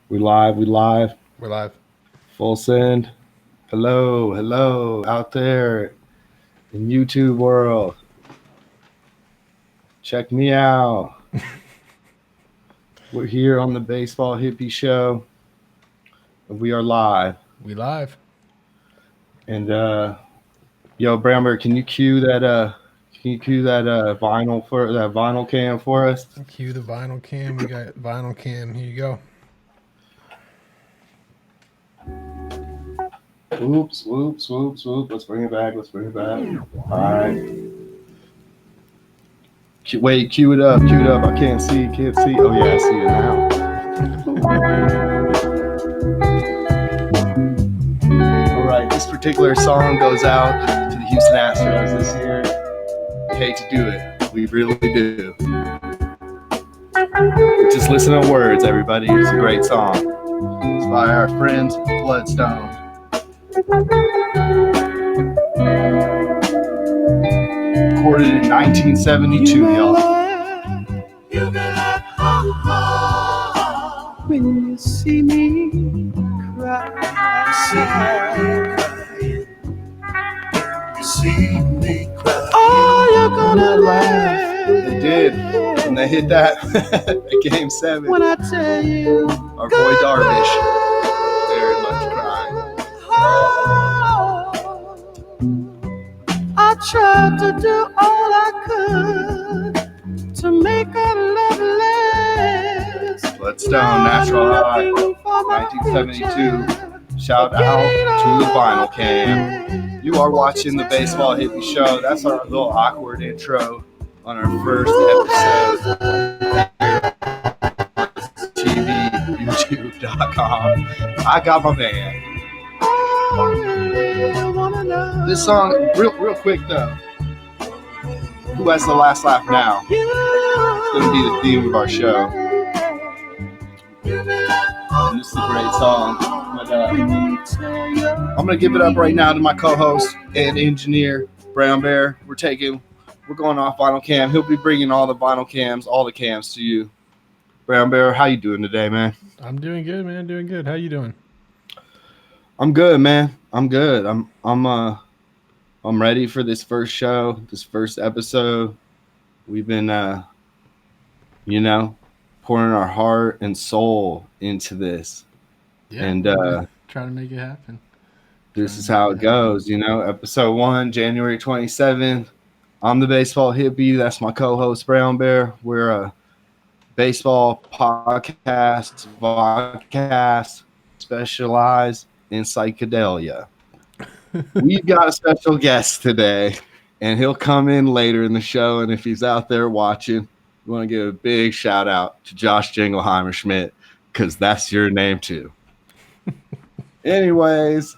We live, we live. We're live. Full send. Hello, hello out there in YouTube world. Check me out. We're here on the Baseball Hippie Show. We are live. We live. And yo, Bramber, can you cue that vinyl cam for us? Cue the vinyl cam. We got vinyl cam. Here you go. Whoops, whoops, whoops, whoops. Let's bring it back. Let's bring it back. Alright. Wait, cue it up, cue it up. I can't see, can't see. Oh yeah, I see it now. All right, this particular song goes out to the Houston Astros this year. Hate to do it, we really do. Just listen to words, everybody. It's a great song. It's by our friends Bloodstone. Recorded in 1972, y'all. When you see me cry, see me cry. Oh, you're gonna laugh. They did, and they hit that at Game 7. When I tell you, our boy Darvish, very much crying. I tried to do all I could to make our love last. Bloodstone, Natural High, 1972. Shout out to the Vinyl Cam. You are watching the Baseball Hippie Show. That's our little awkward intro on our first episode. TV, YouTube.com. I got my band. This song, real quick though. Who has the last laugh now? It's going to be the theme of our show. And this is a great song. But, I'm going to give it up right now to my co-host and engineer, Brown Bear. We're going off Vinyl Cam. He'll be bringing all the vinyl cams, all the cams to you. Brown Bear, how you doing today, man? I'm doing good, man. Doing good. How you doing? I'm good, man. I'm good. I'm ready for this first show, this first episode. We've been, pouring our heart and soul into this. Yeah, and trying to make it happen. This is how it goes, Episode 1, January 27th. I'm the Baseball Hippie. That's my co-host, Brown Bear. We're a baseball podcast, specialized in psychedelia. We've got a special guest today, and he'll come in later in the show. And if he's out there watching, we want to give a big shout out to Josh Jingleheimer Schmidt, because that's your name too. Anyways,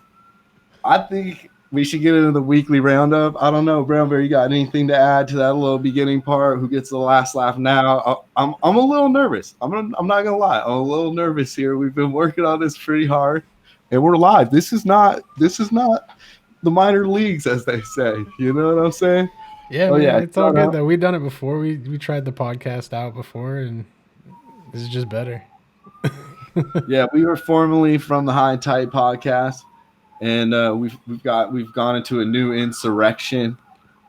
I think we should get into the weekly roundup. I don't know, Brown Bear, you got anything to add to that little beginning part? Who gets the last laugh now? I'm a little nervous. I'm not gonna lie. I'm a little nervous here. We've been working on this pretty hard, and we're live. This is not the minor leagues, as they say. You know what I'm saying? Yeah, man, it's all good though. We've done it before. We tried the podcast out before, and this is just better. Yeah, we were formerly from the High Tide podcast, and we've gone into a new insurrection.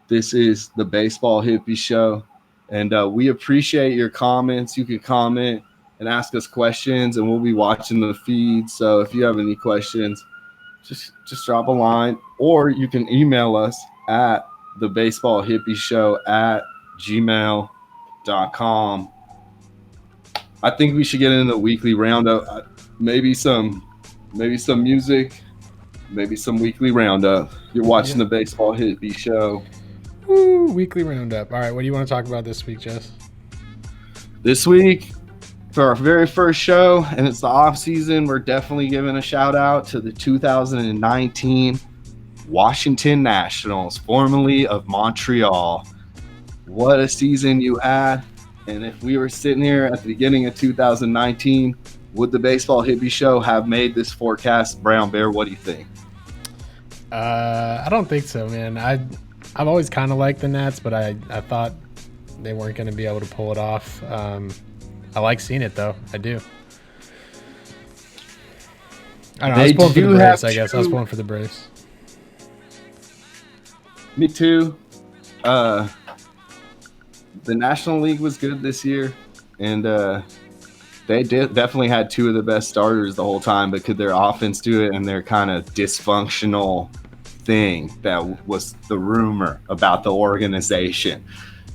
This is the Baseball Hippie Show, and we appreciate your comments. You can comment and ask us questions, and we'll be watching the feed. So if you have any questions, just drop a line, or you can email us at thebaseballhippieshow@gmail.com. I think we should get into the weekly roundup. Maybe some music, maybe some weekly roundup. You're watching the Baseball Hippie Show. Woo, weekly roundup. All right, what do you want to talk about this week, Jess? This week, for our very first show, and it's the off season, we're definitely giving a shout out to the 2019 Washington Nationals, formerly of Montreal. What a season you had. And if we were sitting here at the beginning of 2019, would the Baseball Hippie Show have made this forecast? Brown Bear, what do you think? I don't think so, man. I've always kind of liked the Nats, but I thought they weren't going to be able to pull it off. I like seeing it, though. I do. I don't know. I was They pulling for the do have Braves, I guess. I was two- pulling for the Braves. Me too. Uh, the National League was good this year, and they definitely had two of the best starters the whole time, but could their offense do it? And their kind of dysfunctional thing that was the rumor about the organization.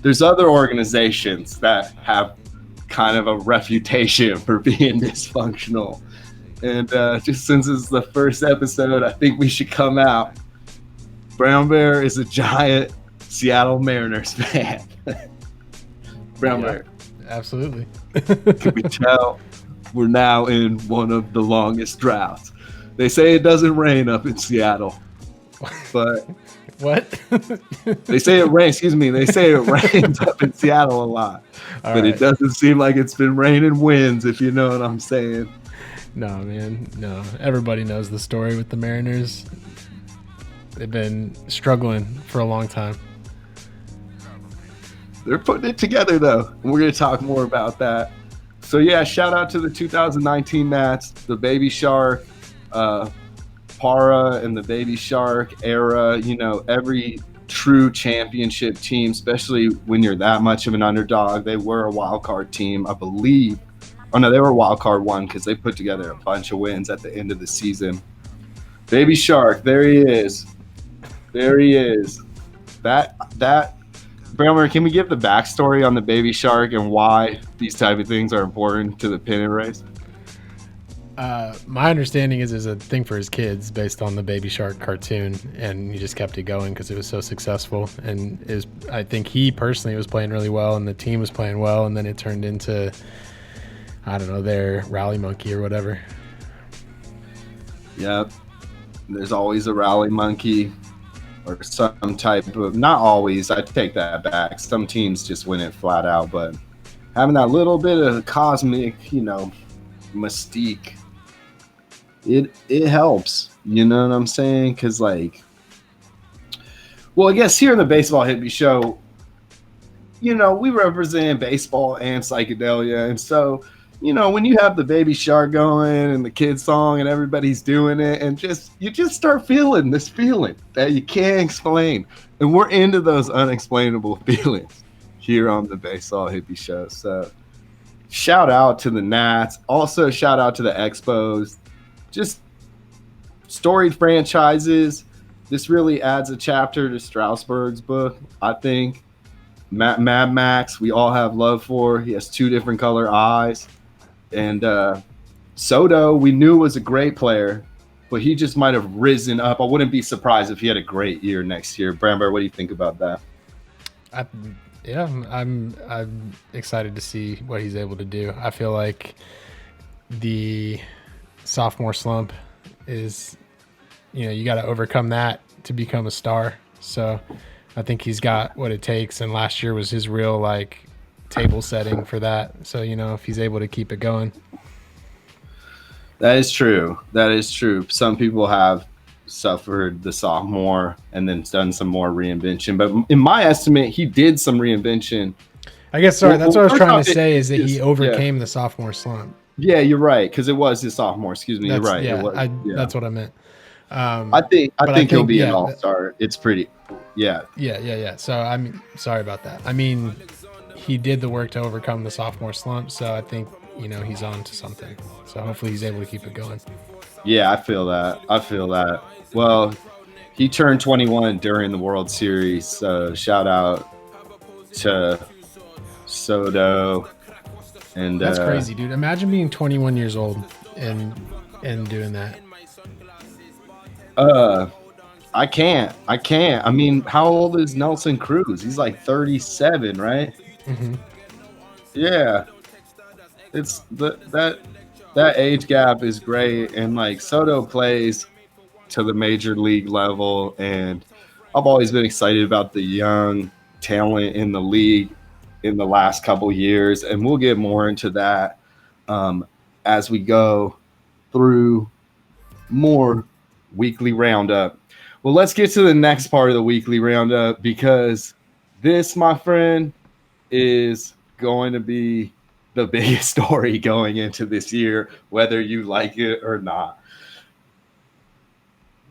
There's other organizations that have kind of a reputation for being dysfunctional. And just since it's the first episode, I think we should come out. Brown Bear is a giant Seattle Mariners fan. Brown Yeah. Bear. Absolutely. Can we tell we're now in one of the longest droughts? They say it doesn't rain up in Seattle, but What? they say it rains. Excuse me. They say it rains up in Seattle a lot, but it doesn't seem like it's been raining winds. If you know what I'm saying. No, man. No. Everybody knows the story with the Mariners. They've been struggling for a long time. They're putting it together, though. And we're going to talk more about that. So, yeah, shout out to the 2019 Nats, the Baby Shark, Para and the Baby Shark era. You know, every true championship team, especially when you're that much of an underdog. They were a wild card team, I believe. Oh, no, they were a wild card one because they put together a bunch of wins at the end of the season. Baby Shark, there he is. There he is. That Brammer, can we give the backstory on the Baby Shark and why these type of things are important to the pennant race? My understanding is a thing for his kids based on the Baby Shark cartoon, and he just kept it going because it was so successful. And I think he personally was playing really well, and the team was playing well, and then it turned into, I don't know, their rally monkey or whatever. Yep. There's always a rally monkey or some type of, not always, I take that back. Some teams just win it flat out, but having that little bit of cosmic, you know, mystique, it helps. You know what I'm saying? Because, like, well, I guess here in the Baseball Hippie Show, you know, we represent baseball and psychedelia, and so, you know, when you have the Baby Shark going and the kid song and everybody's doing it, and you just start feeling this feeling that you can't explain. And we're into those unexplainable feelings here on the Baseball Hippie Show. So shout out to the Nats. Also shout out to the Expos. Just storied franchises. This really adds a chapter to Strasburg's book, I think. Mad Max, we all have love for. He has two different color eyes. And Soto, we knew was a great player, but he just might have risen up. I wouldn't be surprised if he had a great year next year. Bramber, what do you think about that? I'm excited to see what he's able to do. I feel like the sophomore slump is, you know, you got to overcome that to become a star. So I think he's got what it takes. And last year was his real, like, table setting for that. So, you know, if he's able to keep it going. That is true. That is true. Some people have suffered the sophomore and then done some more reinvention. But in my estimate, he did some reinvention. I guess, sorry, that's what I was trying to say is that he overcame the sophomore slump. Yeah, you're right, because it was his sophomore. Excuse me, you're right. Yeah, that's what I meant. I think he'll be an all-star. It's pretty, yeah. So I'm sorry about that. I mean, he did the work to overcome the sophomore slump, so I think, you know, he's on to something. So hopefully he's able to keep it going. Yeah, I feel that. Well, he turned 21 during the World Series, so shout out to Soto. And that's crazy, dude. Imagine being 21 years old and doing that. I can't. I mean, how old is Nelson Cruz? He's like 37, right? Mm-hmm. Yeah. It's that age gap is great, and like Soto plays to the major league level, and I've always been excited about the young talent in the league in the last couple years, and we'll get more into that as we go through more weekly roundup. Well, let's get to the next part of the weekly roundup, because this, my friend, is going to be the biggest story going into this year, whether you like it or not.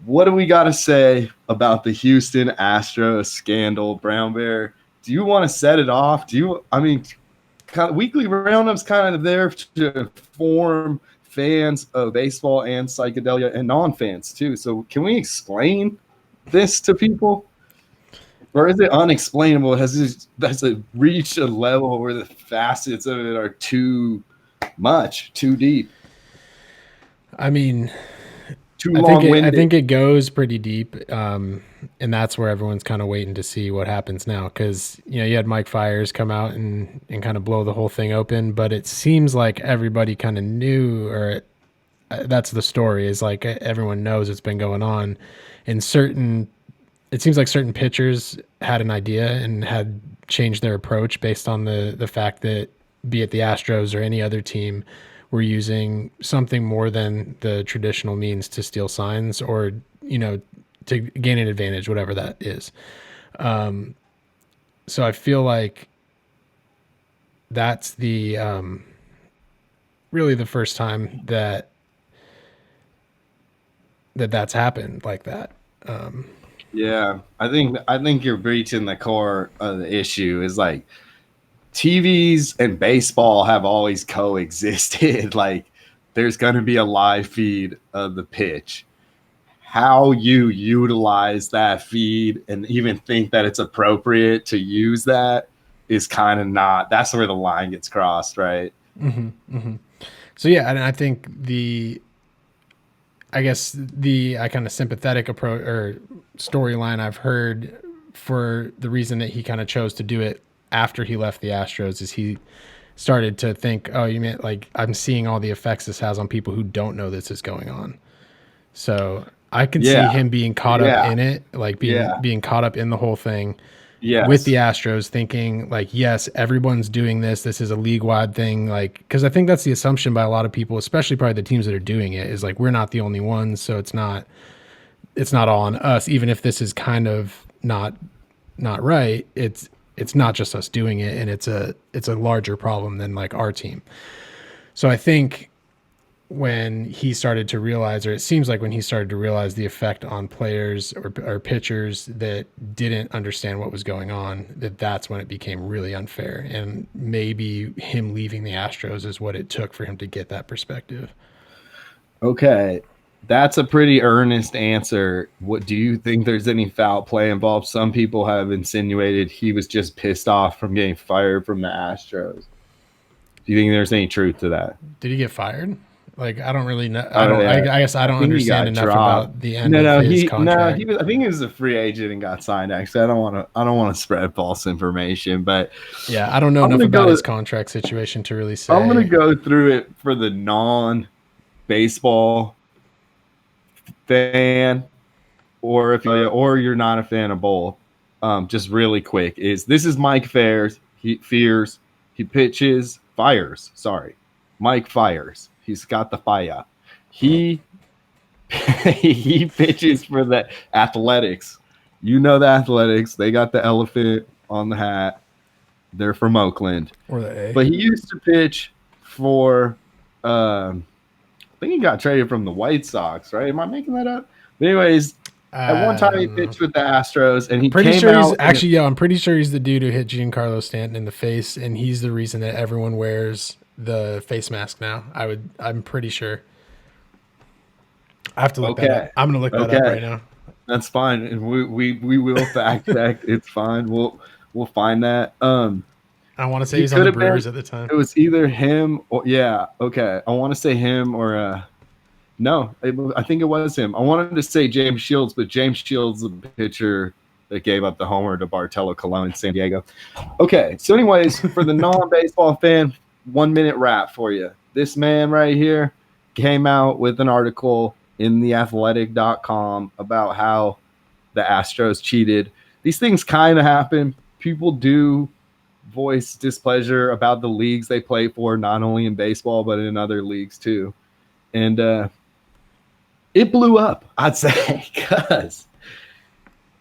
what do we got to say about the Houston Astros scandal, Brown Bear? Do you want to set it off? I mean, kind of weekly roundup's kind of there to inform fans of baseball and psychedelia and non-fans too. So can we explain this to people? Or is it unexplainable? Has it reached a level where the facets of it are too much, too deep, I mean, too I long-winded? think it goes pretty deep, and that's where everyone's kind of waiting to see what happens now. Because you had Mike Fiers come out and kind of blow the whole thing open, but it seems like everybody kind of knew, or that's the story. Is like everyone knows it's been going on, and it seems like certain pitchers had an idea and had changed their approach based on the fact that, be it the Astros or any other team, were using something more than the traditional means to steal signs or, to gain an advantage, whatever that is. So I feel like that's the really the first time that's happened like that. Yeah, I think you're breaching the core of the issue. Is like TVs and baseball have always coexisted. Like there's going to be a live feed of the pitch. How you utilize that feed and even think that it's appropriate to use that is kind of not. That's where the line gets crossed, right? So yeah, and I think I kind of sympathetic approach or storyline I've heard for the reason that he kind of chose to do it after he left the Astros is he started to think, oh, you mean like I'm seeing all the effects this has on people who don't know this is going on. So I can see him being caught up in it, like being caught up in the whole thing. Yes. With the Astros, thinking like, yes, everyone's doing this. This is a league-wide thing. Like, because I think that's the assumption by a lot of people, especially probably the teams that are doing it, is like we're not the only ones, so it's not all on us. Even if this is kind of not right, it's not just us doing it, and it's a larger problem than like our team. So I think when he started to realize, or it seems like when he started to realize the effect on players or pitchers that didn't understand what was going on, that's when it became really unfair. And maybe him leaving the Astros is what it took for him to get that perspective. Okay. That's a pretty earnest answer. What do you think there's any foul play involved? Some people have insinuated he was just pissed off from getting fired from the Astros. Do you think there's any truth to that? Did he get fired? Like, I don't really know. I guess I don't understand enough about the end of his contract. I think he was a free agent and got signed. Actually, I don't want to spread false information, but yeah, I don't know enough about his contract situation to really say. I'm going to go through it for the non-baseball fan, or if you're not a fan of both. Just really quick, this is Mike Fiers. He pitches Fiers. Sorry, Mike Fiers. He's got the fire. He pitches for the Athletics. You know the Athletics. They got the elephant on the hat. They're from Oakland. Or the A. But he used to pitch for I think he got traded from the White Sox, right? Am I making that up? But anyways, at one time he pitched with the Astros, and I'm pretty sure he's the dude who hit Giancarlo Stanton in the face, and he's the reason that everyone wears the face mask now. I'm pretty sure. I have to look that up. I'm gonna look that up right now. That's fine. And we will fact check. It's fine. We'll find that. I want to say he's on the Brewers at the time. It was either him or I want to say him or no, I think it was him. I wanted to say James Shields, but James Shields, the pitcher that gave up the homer to Bartolo Colon in San Diego. Okay, so anyways, for the non-baseball fan, 1 minute wrap for you. This man right here came out with an article in theathletic.com about how the Astros cheated. These things kind of happen. People do voice displeasure about the leagues they play for, not only in baseball, but in other leagues too. And it blew up, I'd say, because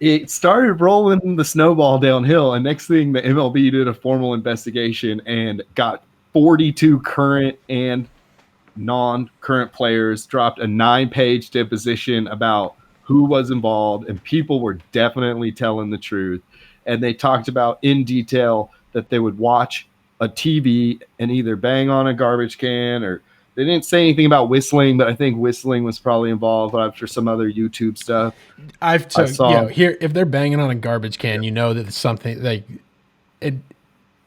it started rolling the snowball downhill. And next thing, the MLB did a formal investigation and got 42 current and non-current players, dropped a 9-page deposition about who was involved, and people were definitely telling the truth. And they talked about in detail that they would watch a TV and either bang on a garbage can, or they didn't say anything about whistling, but I think whistling was probably involved after some other YouTube stuff. I saw. Here, if they're banging on a garbage can, you know that it's something like it.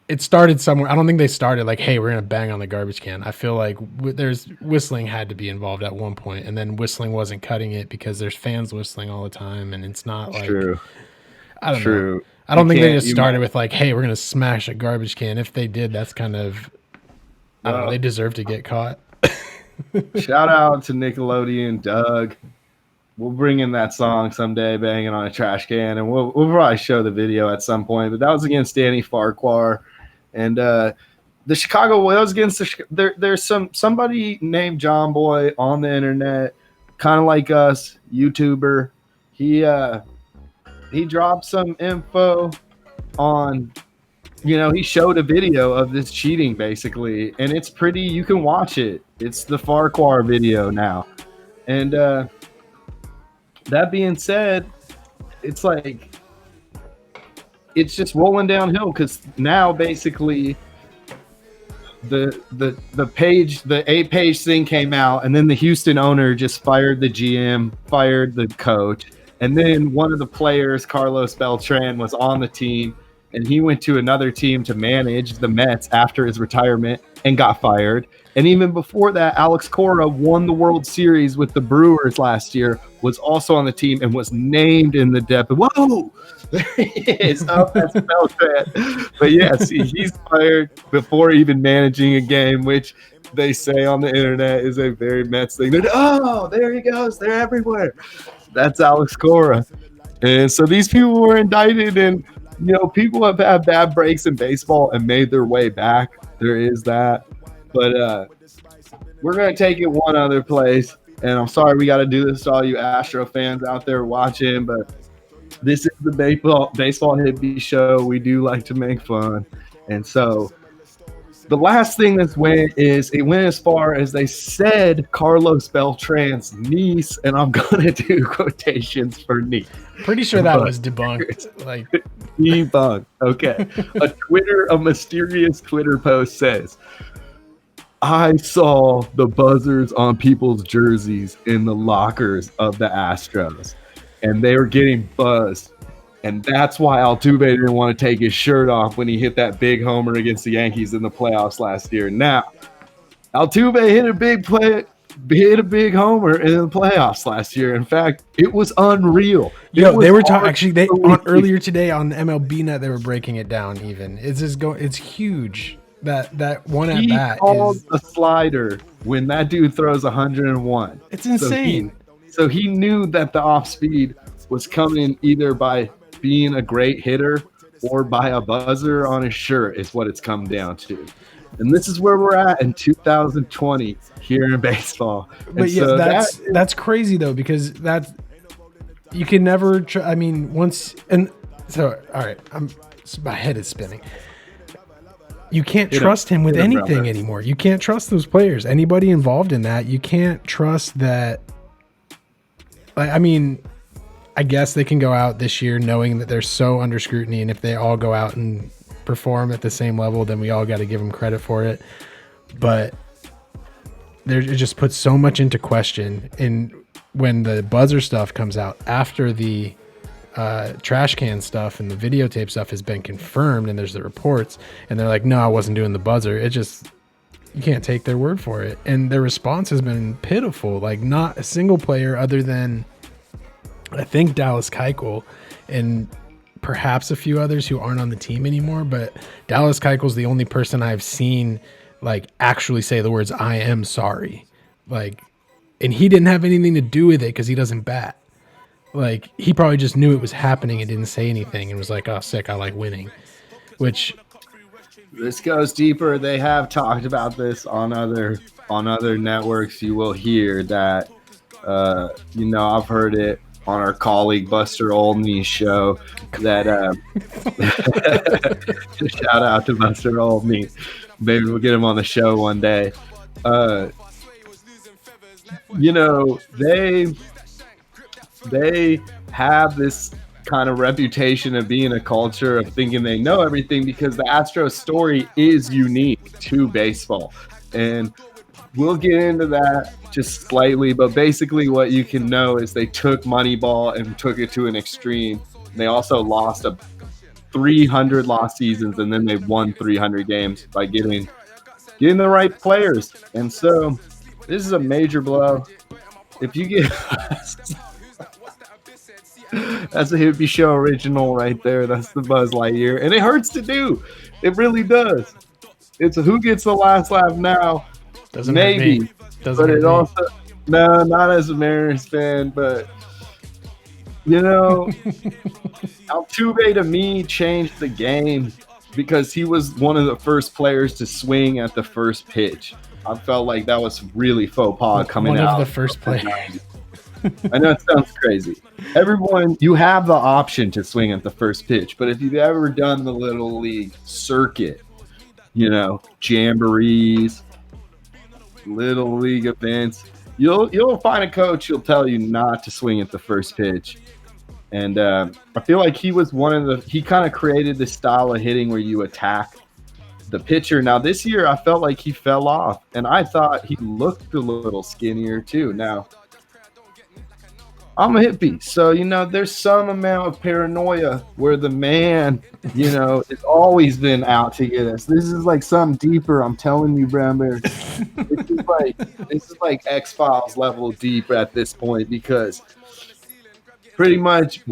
It started somewhere. I don't think they started like, "Hey, we're gonna bang on the garbage can." I feel like there's whistling had to be involved at one point, and then whistling wasn't cutting it because there's fans whistling all the time, and it's not like True. I don't True. know. I don't think they just started with like, "Hey, we're gonna smash a garbage can." If they did, that's kind of I don't know. They deserve to get caught. Shout out to Nickelodeon, Doug. We'll bring in that song someday, banging on a trash can, and we'll probably show the video at some point. But that was against Danny Farquhar, and the Chicago Whales against there's somebody named John Boy on the internet, kind of like us, YouTuber. He dropped some info on. He showed a video of this cheating basically, and it's pretty. You can watch it. It's the Farquhar video now, and that being said, it's like it's just rolling downhill because now basically the 8-page thing came out, and then the Houston owner just fired the GM, fired the coach, and then one of the players, Carlos Beltran, was on the team, and he went to another team to manage the Mets after his retirement and got fired. And even before that, Alex Cora won the World Series with the Brewers last year, was also on the team, and was named in the depth. Whoa! There he is. Oh, that's Beltran. But yes, he's fired before even managing a game, which they say on the internet is a very Mets thing. Oh, there he goes. They're everywhere. That's Alex Cora. And so these people were indicted, and people have had bad breaks in baseball and made their way back. There is that. But we're going to take it one other place. And I'm sorry we got to do this to all you Astro fans out there watching, but this is the baseball hippie show. We do like to make fun. And so the last thing this went is it went as far as they said Carlos Beltran's niece, and I'm going to do quotations for niece. Pretty sure that was debunked. Like debunked. Okay. A mysterious Twitter post says, I saw the buzzers on people's jerseys in the lockers of the Astros, and they were getting buzzed. And that's why Altuve didn't want to take his shirt off when he hit that big homer against the Yankees in the playoffs last year. Now, Altuve hit a big homer in the playoffs last year. In fact, it was unreal. They were talking actually. Earlier today on MLB Net, they were breaking it down. Even it's huge. That one at bat called a slider when that dude throws 101. It's insane. So he knew that the off speed was coming either by being a great hitter or by a buzzer on his shirt is what it's come down to. And this is where we're at in 2020 here in baseball. But yeah, that's crazy though, because you can never. Once and so all right, my head is spinning. You can't trust him with anything anymore. You can't trust those players. Anybody involved in that, you can't trust that. I guess they can go out this year knowing that they're so under scrutiny, and if they all go out and perform at the same level, then we all got to give them credit for it. But it just puts so much into question. And when the buzzer stuff comes out after the trash can stuff and the videotape stuff has been confirmed, and there's the reports, and they're like, no, I wasn't doing the buzzer. You can't take their word for it. And their response has been pitiful. Like, not a single player other than, I think, Dallas Keuchel and perhaps a few others who aren't on the team anymore. But Dallas Keuchel's the only person I've seen like actually say the words, I am sorry. Like, and he didn't have anything to do with it because he doesn't bat. Like, he probably just knew it was happening and didn't say anything and was like, oh, sick, I like winning. Which... This goes deeper. They have talked about this on other networks. You will hear that, I've heard it on our colleague Buster Olney's show that, shout out to Buster Olney. Maybe we'll get him on the show one day. they have this kind of reputation of being a culture of thinking they know everything because the Astros story is unique to baseball. And we'll get into that just slightly, but basically what you can know is they took Moneyball and took it to an extreme. They also lost 300 lost seasons, and then they won 300 games by getting the right players. And so this is a major blow. If you get that's a Hippie Show original right there. That's the Buzz Lightyear, and it hurts to do. It really does. It's a who gets the last laugh now. Doesn't maybe, hurt me. Doesn't but hurt it me. also no, not as a Mariners fan, but you know, Altuve to me changed the game because he was one of the first players to swing at the first pitch. I felt like that was really faux pas coming out. One of the first players. I know it sounds crazy. Everyone, you have the option to swing at the first pitch, but if you've ever done the little league circuit, you know, jamborees, little league events, you'll find a coach who'll tell you not to swing at the first pitch. And I feel like he was he kind of created this style of hitting where you attack the pitcher. Now this year, I felt like he fell off, and I thought he looked a little skinnier too. Now, I'm a hippie, so, you know, there's some amount of paranoia where the man, you know, has always been out to get us. This is like something deeper, I'm telling you, Brown Bear. This is like X-Files level deep at this point, because pretty much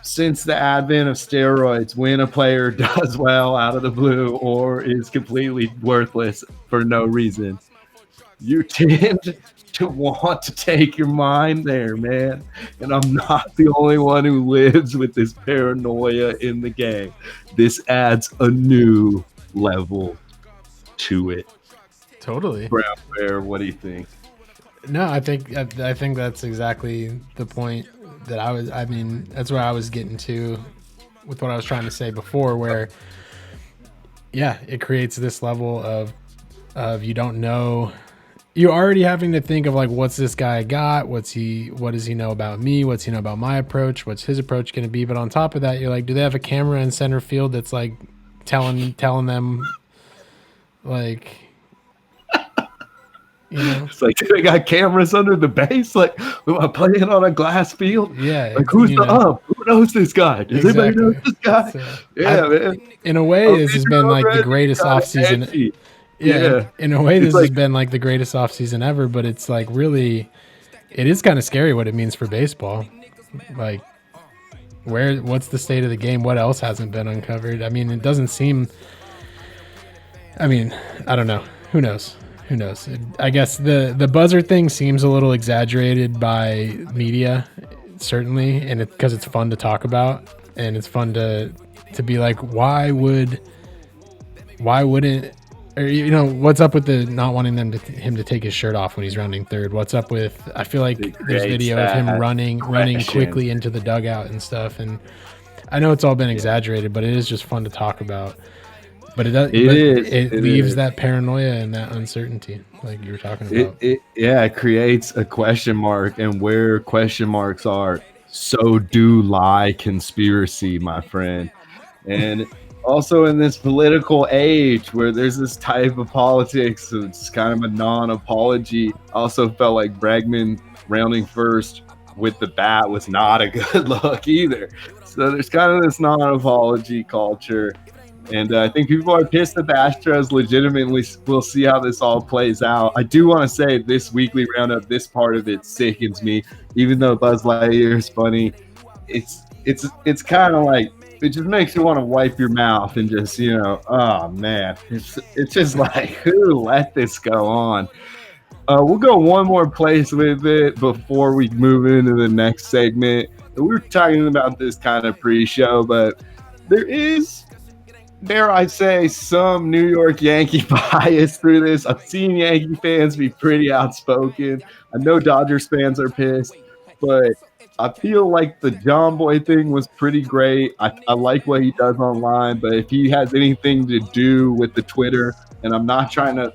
since the advent of steroids, when a player does well out of the blue or is completely worthless for no reason, you tend to want to take your mind there, man. And I'm not the only one who lives with this paranoia in the game. This adds a new level to it. Totally. Brown Bear, what do you think? No, I think that's exactly the point that I mean, that's where I was getting to with what I was trying to say before, where, yeah, it creates this level of you don't know. You're already having to think of, like, what's this guy got? What does he know about me? What's he know about my approach? What's his approach going to be? But on top of that, you're like, do they have a camera in center field that's like telling them, like, you know, it's like, they got cameras under the base. Like, am I playing on a glass field? Yeah. Like, who's the up? Who knows this guy? Does anybody know this guy? So, man. In a way, this has been like the greatest offseason. Yeah. In a way, this has been like the greatest offseason ever, but it's like really, it is kind of scary what it means for baseball. Like, what's the state of the game? What else hasn't been uncovered? I mean, it doesn't seem, I mean, I don't know. Who knows? I guess the buzzer thing seems a little exaggerated by media, certainly, and because it's fun to talk about, and it's fun to be like, why wouldn't, or, you know, what's up with the not wanting him to take his shirt off when he's rounding third? What's up with, I feel like there's video of him running quickly into the dugout and stuff, and I know it's all been exaggerated, but it is just fun to talk about. But it leaves that paranoia and that uncertainty, like you were talking about. It creates a question mark, and where question marks are, so do lie conspiracy, my friend. And also in this political age where there's this type of politics, so it's kind of a non-apology. I also felt like Bregman rounding first with the bat was not a good look either. So there's kind of this non-apology culture. And I think people are pissed that the Astros legitimately will see how this all plays out. I do want to say this weekly roundup, this part of it sickens me. Even though Buzz Lightyear is funny, it's kind of like, it just makes you want to wipe your mouth and just, you know, oh man, it's just like, who let this go on? We'll go one more place with it before we move into the next segment. We were talking about this kind of pre-show, but there is, dare I say, some New York Yankee bias through this. I've seen Yankee fans be pretty outspoken. I know Dodgers fans are pissed, but I feel like the John Boy thing was pretty great. I like what he does online, but if he has anything to do with the Twitter, and I'm not trying to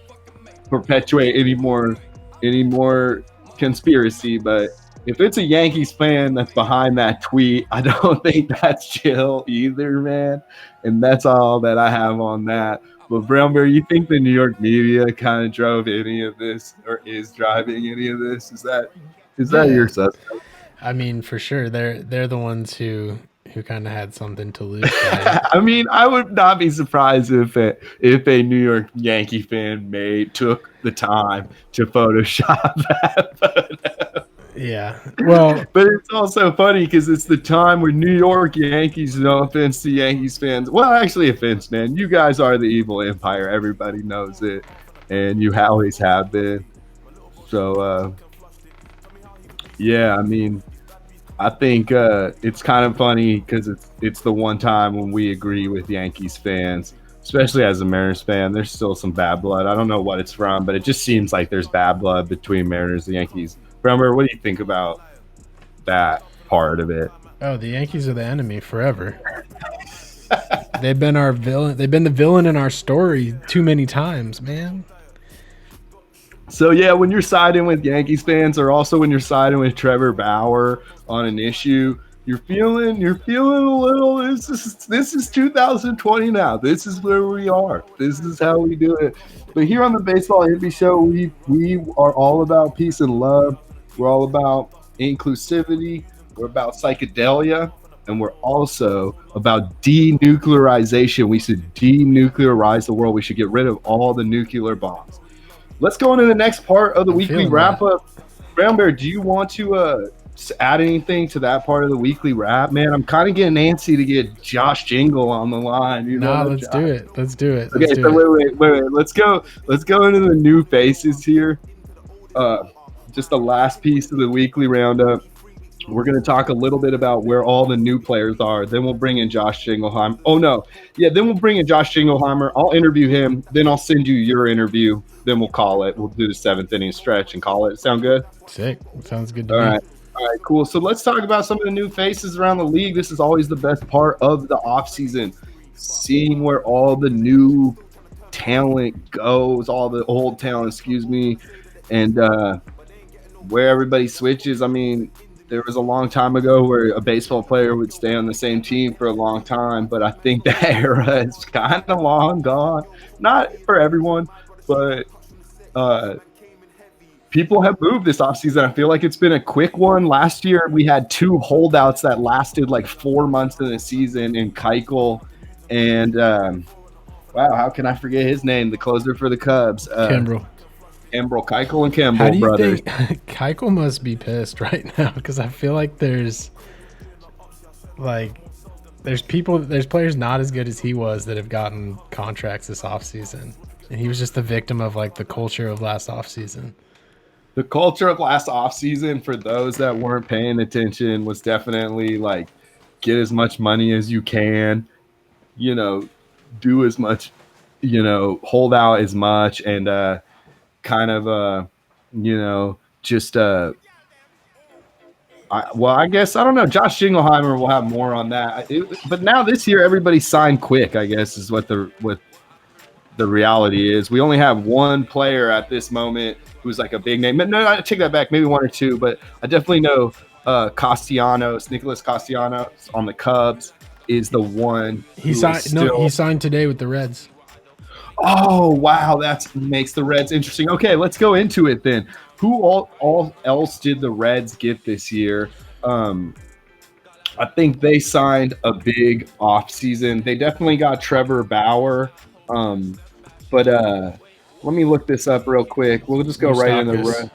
perpetuate any more conspiracy, but if it's a Yankees fan that's behind that tweet, I don't think that's chill either, man. And that's all that I have on that. But Brown Bear, you think the New York media kind of drove any of this, or is driving any of this? Is that your Yeah, suspect? I mean for sure they're the ones who kind of had something to lose by. I mean, I would not be surprised if a New York Yankee fan took the time to Photoshop that photo. Yeah, well, But it's also funny because it's the time when New York Yankees, no offense to Yankees fans. Well, actually, offense, man. You guys are the evil empire. Everybody knows it. And you always have been. So, yeah, I mean, I think it's kind of funny because it's the one time when we agree with Yankees fans, especially as a Mariners fan. There's still some bad blood. I don't know what it's from, but it just seems like there's bad blood between Mariners and Yankees. Remember, what do you think about that part of it? oh, the Yankees are the enemy forever. They've been our villain. They've been the villain in our story too many times, man. So yeah, when you're siding with Yankees fans, or also when you're siding with Trevor Bauer on an issue, you're feeling a little. This is 2020 now. This is where we are. This is how we do it. But here on the Baseball Hippie Show, we are all about peace and love. We're all about inclusivity. We're about psychedelia. And we're also about denuclearization. We should denuclearize the world. We should get rid of all the nuclear bombs. Let's go into the next part of the weekly wrap up. Brown Bear, do you want to add anything to that part of the weekly wrap? Man, I'm kind of getting antsy to get Josh Jingle on the line. Let's do it. Let's do it. Okay, so wait. Let's go into the new faces here. Just the last piece of the weekly roundup. We're going to talk a little bit about where all the new players are. Then we'll bring in Josh Jingleheimer. Oh, no. Yeah, then we'll bring in Josh Jingleheimer. I'll interview him. Then I'll send you your interview. Then we'll call it. We'll do the seventh inning stretch and call it. Sound good? Sick. Sounds good to All me. right. All right, cool. So let's talk about some of the new faces around the league. This is always the best part of the offseason, seeing where all the new talent goes, all the old talent, excuse me, and where everybody switches. I mean, there was a long time ago where a baseball player would stay on the same team for a long time, but I think that era is kind of long gone. Not for everyone, but people have moved this offseason. I feel like it's been a quick one. Last year, we had two holdouts that lasted like 4 months in the season in Keuchel and, wow, how can I forget his name? The closer for the Cubs. Kimbrel. Keuchel and Campbell How do you brothers. think Keuchel must be pissed right now? Because I feel like there's players not as good as he was that have gotten contracts this offseason. And he was just the victim of like the culture of last offseason. The culture of last offseason, for those that weren't paying attention, was definitely like get as much money as you can, do as much, hold out as much, and kind of just I guess I don't know. Josh Jingleheimer will have more on that. But now this year, everybody signed quick, I guess, is what the reality is. We only have one player at this moment who's like a big name. No, I take that back. Maybe one or two, but I definitely know Nicholas Castellanos on the Cubs is the one. He signed today with the Reds. Oh, wow. That makes the Reds interesting. Okay, let's go into it then. Who all else did the Reds get this year? I think they signed a big offseason. They definitely got Trevor Bauer. But let me look this up real quick. We'll just go right in the run.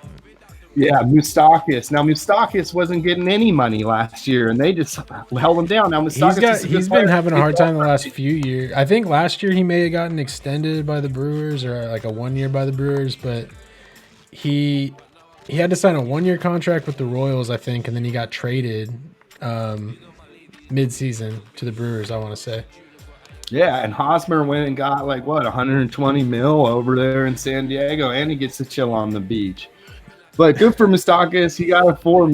Yeah, Moustakas. Now, Moustakas wasn't getting any money last year, and they just held him down. Now, he's been having a hard time the last few years. I think last year he may have gotten extended by the Brewers or like a 1 year by the Brewers, but he had to sign a 1 year contract with the Royals, I think, and then he got traded mid-season to the Brewers, I want to say. Yeah, and Hosmer went and got like, 120 mil over there in San Diego, and he gets to chill on the beach. But good for Moustakas. He got a 4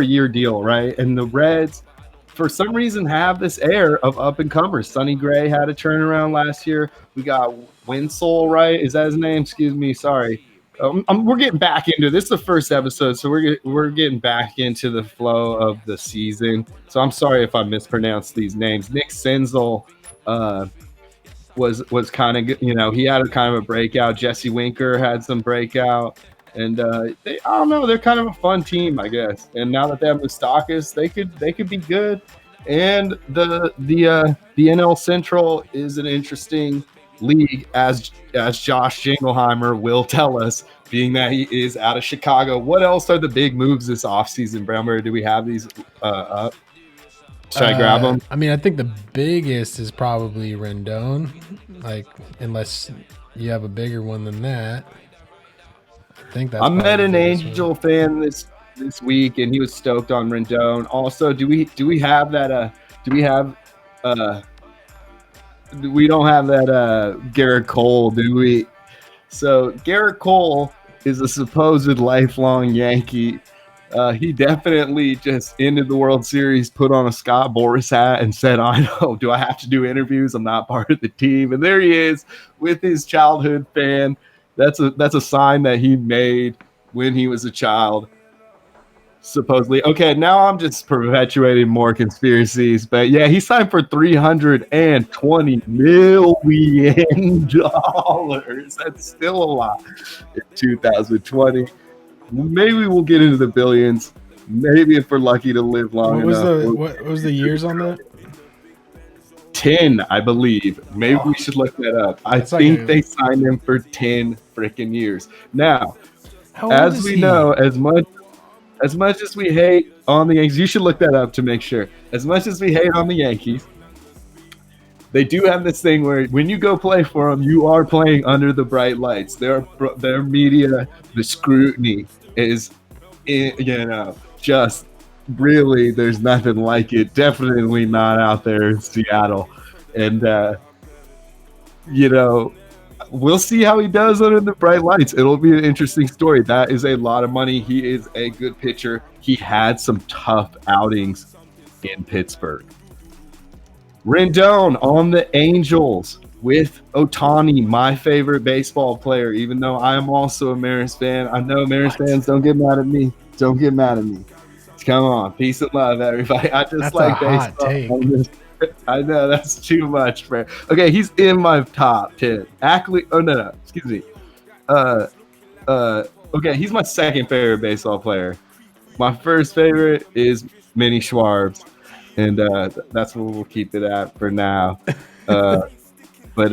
year deal, right? And the Reds, for some reason, have this air of up-and-comers. Sonny Gray had a turnaround last year. We got Winslow, right? Is that his name? Excuse me. Sorry. we're getting back into this. Is the first episode, so we're getting back into the flow of the season. So I'm sorry if I mispronounced these names. Nick Senzel was kind of, he had a kind of a breakout. Jesse Winker had some breakout, and I don't know, they're kind of a fun team, I guess. And now that they have Moustakis, they could be good. And the NL Central is an interesting league, as Josh Jingleheimer will tell us, being that he is out of Chicago. What else are the big moves this offseason, Bremer? Do we have these up? Should I grab them? I mean, I think the biggest is probably Rendon, like, unless you have a bigger one than that. I think that's. I met an Angel fan this week, and he was stoked on Rendon. Also, do we have that? We don't have that Garrett Cole, do we? So Garrett Cole is a supposed lifelong Yankee. He definitely just ended the World Series, put on a Scott Boras hat, and said, "I know. Do I have to do interviews? I'm not part of the team." And there he is with his childhood fan. That's a sign that he made when he was a child. Supposedly. Okay, now I'm just perpetuating more conspiracies. But yeah, he signed for $320 million. That's still a lot in 2020. Maybe we'll get into the billions. Maybe if we're lucky to live long enough. What was the years on that? 10, I believe. Maybe we should look that up. I think they signed him for 10 freaking years. Now, as we know, as much as we hate on the Yankees, you should look that up to make sure. As much as we hate on the Yankees, they do have this thing where when you go play for them, you are playing under the bright lights. Their media, the scrutiny is, just really, there's nothing like it. Definitely not out there in Seattle. And, we'll see how he does under the bright lights. It'll be an interesting story. That is a lot of money. He is a good pitcher. He had some tough outings in Pittsburgh. Rendon on the Angels with Ohtani, my favorite baseball player, even though I am also a Mariners fan. I know Mariners fans, don't get mad at me. Don't get mad at me. Come on. Peace and love, everybody. I just that's like a baseball. Hot take. I know, that's too much, man. Okay, he's in my top 10. No. Excuse me. Okay, he's my second favorite baseball player. My first favorite is Manny Schwartz, and that's what we'll keep it at for now. But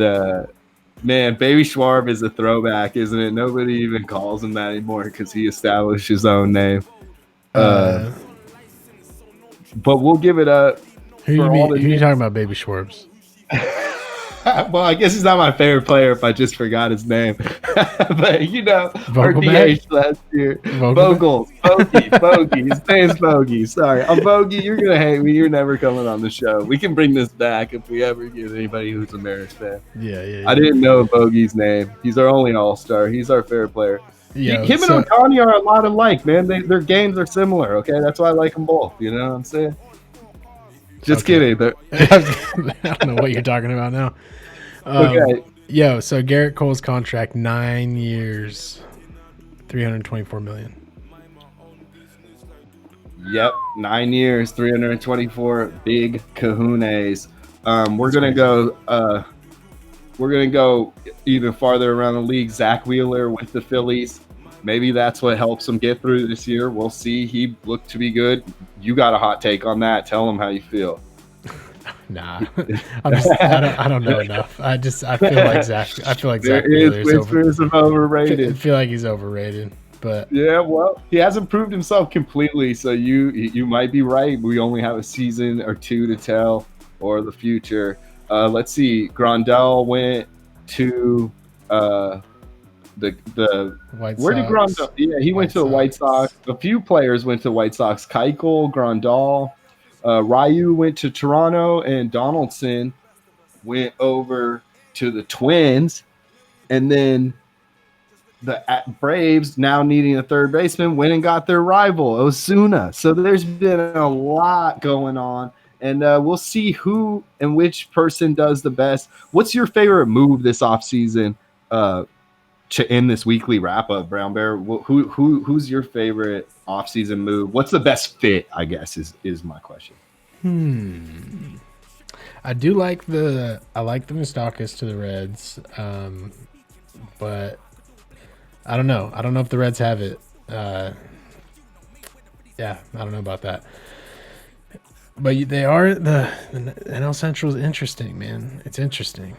man, Baby Schwarb is a throwback, isn't it? Nobody even calls him that anymore because he established his own name. But we'll give it up. Who are you talking about, Baby Schwartz? Well, I guess he's not my favorite player if I just forgot his name. But, our DH last year. Bogey. His name's Bogey. Sorry. I'm Bogey. You're going to hate me. You're never coming on the show. We can bring this back if we ever get anybody who's a Mariners fan. Yeah. I didn't know Bogey's name. He's our only all-star. He's our favorite player. Him and Ohtani are a lot alike, man. Their games are similar, okay? That's why I like them both. You know what I'm saying? Just kidding. I don't know what you're talking about now. Okay. So Garrett Cole's contract, 9 years, $324 million. Yep, 9 years, 324 big kahunas. We're gonna go even farther around the league. Zach Wheeler with the Phillies. Maybe that's what helps him get through this year. We'll see. He looked to be good. You got a hot take on that. Tell him how you feel. Nah, I don't know enough. I feel like Zach. There is whispers of overrated. I feel like he's overrated, but yeah, well, he hasn't proved himself completely. So you might be right. We only have a season or two to tell, or the future. Let's see. Grandal went to the White Sox. Where did Grandal? Yeah, he went to the White Sox. A few players went to the White Sox. Keuchel, Grandal. Ryu went to Toronto, and Donaldson went over to the Twins. And then the Braves, now needing a third baseman, went and got their rival, Osuna. So there's been a lot going on, and we'll see who and which person does the best. What's your favorite move this offseason, end this weekly wrap up, Brown Bear, who's your favorite offseason move? What's the best fit, I guess, is my question. I do like the Moustakas to the Reds, but I don't know. I don't know if the Reds have it. Yeah, I don't know about that. But they are the NL Central is interesting, man. It's interesting.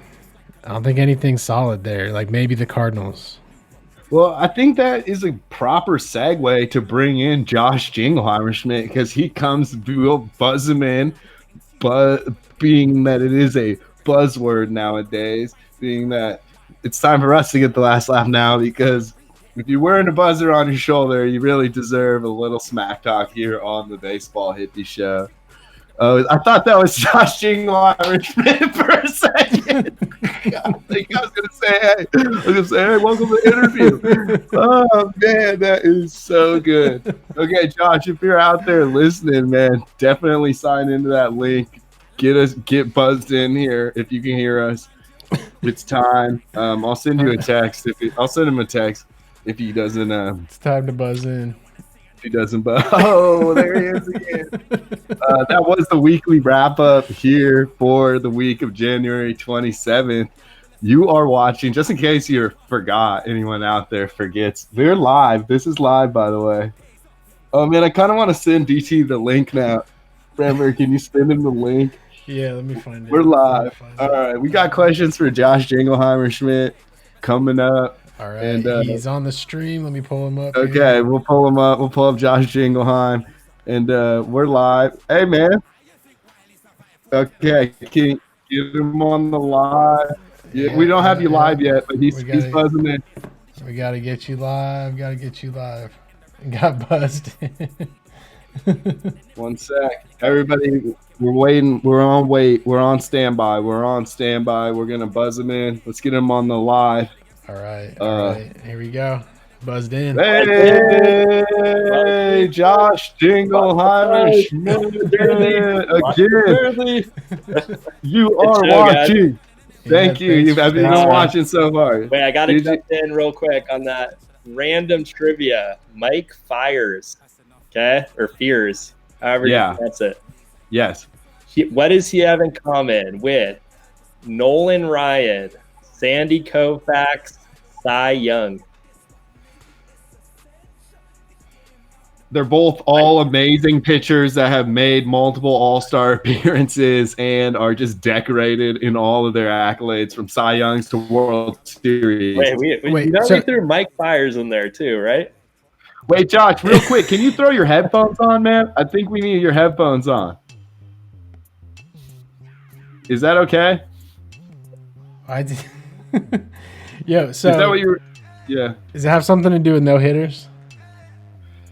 I don't think anything's solid there. Like maybe the Cardinals. Well, I think that is a proper segue to bring in Josh Jingleheimer Schmidt because he comes, we'll buzz him in, but being that it is a buzzword nowadays, being that it's time for us to get the last laugh now because if you're wearing a buzzer on your shoulder, you really deserve a little smack talk here on the Baseball Hippie Show. I thought that was Josh Jingleheimer Schmidt for a second. I think I was going to say, hey, welcome to the interview. Oh, man, that is so good. Okay, Josh, if you're out there listening, man, definitely sign into that link. Get buzzed in here if you can hear us. It's time. I'll send you a text. I'll send him a text if he doesn't. It's time to buzz in. He doesn't, but oh, there he is again. That was the weekly wrap up here for the week of January 27th. You are watching, just in case you forgot, anyone out there forgets, we're live. This is live, by the way. Oh, man, I kind of want to send DT the link now. Remember, can you send him the link? Yeah, let me find it. We're live. All right, we got questions for Josh Jingleheimer Schmidt coming up. All right, and, he's on the stream. Let me pull him up. Okay, here. We'll pull him up. We'll pull up Josh Jingleheimer, and we're live. Hey, man. Okay, can you get him on the live? Yeah, we don't have you live yet, but he's buzzing in. We got to get you live. Got buzzed. One sec. Everybody, we're waiting. We're on wait. We're on standby. We're going to buzz him in. Let's get him on the live. All right. Here we go. Buzzed in. Hey, Josh Jingleheimer Schmidt again. You are watching. Thank you. You've been watching so far. Wait, I got to jump in real quick on that random trivia. Mike Fires, okay, or Fears, however you pronounce it. Yes. What does he have in common with Nolan Ryan, Sandy Koufax, Cy Young? They're both all amazing pitchers that have made multiple All-Star appearances and are just decorated in all of their accolades from Cy Youngs to World Series. Wait, you know we threw Mike Fires in there too, right? Wait, Josh, real quick, can you throw your headphones on, man? I think we need your headphones on. Is that okay? I did. Yo, so is that what you were? Yeah. Does it have something to do with no hitters?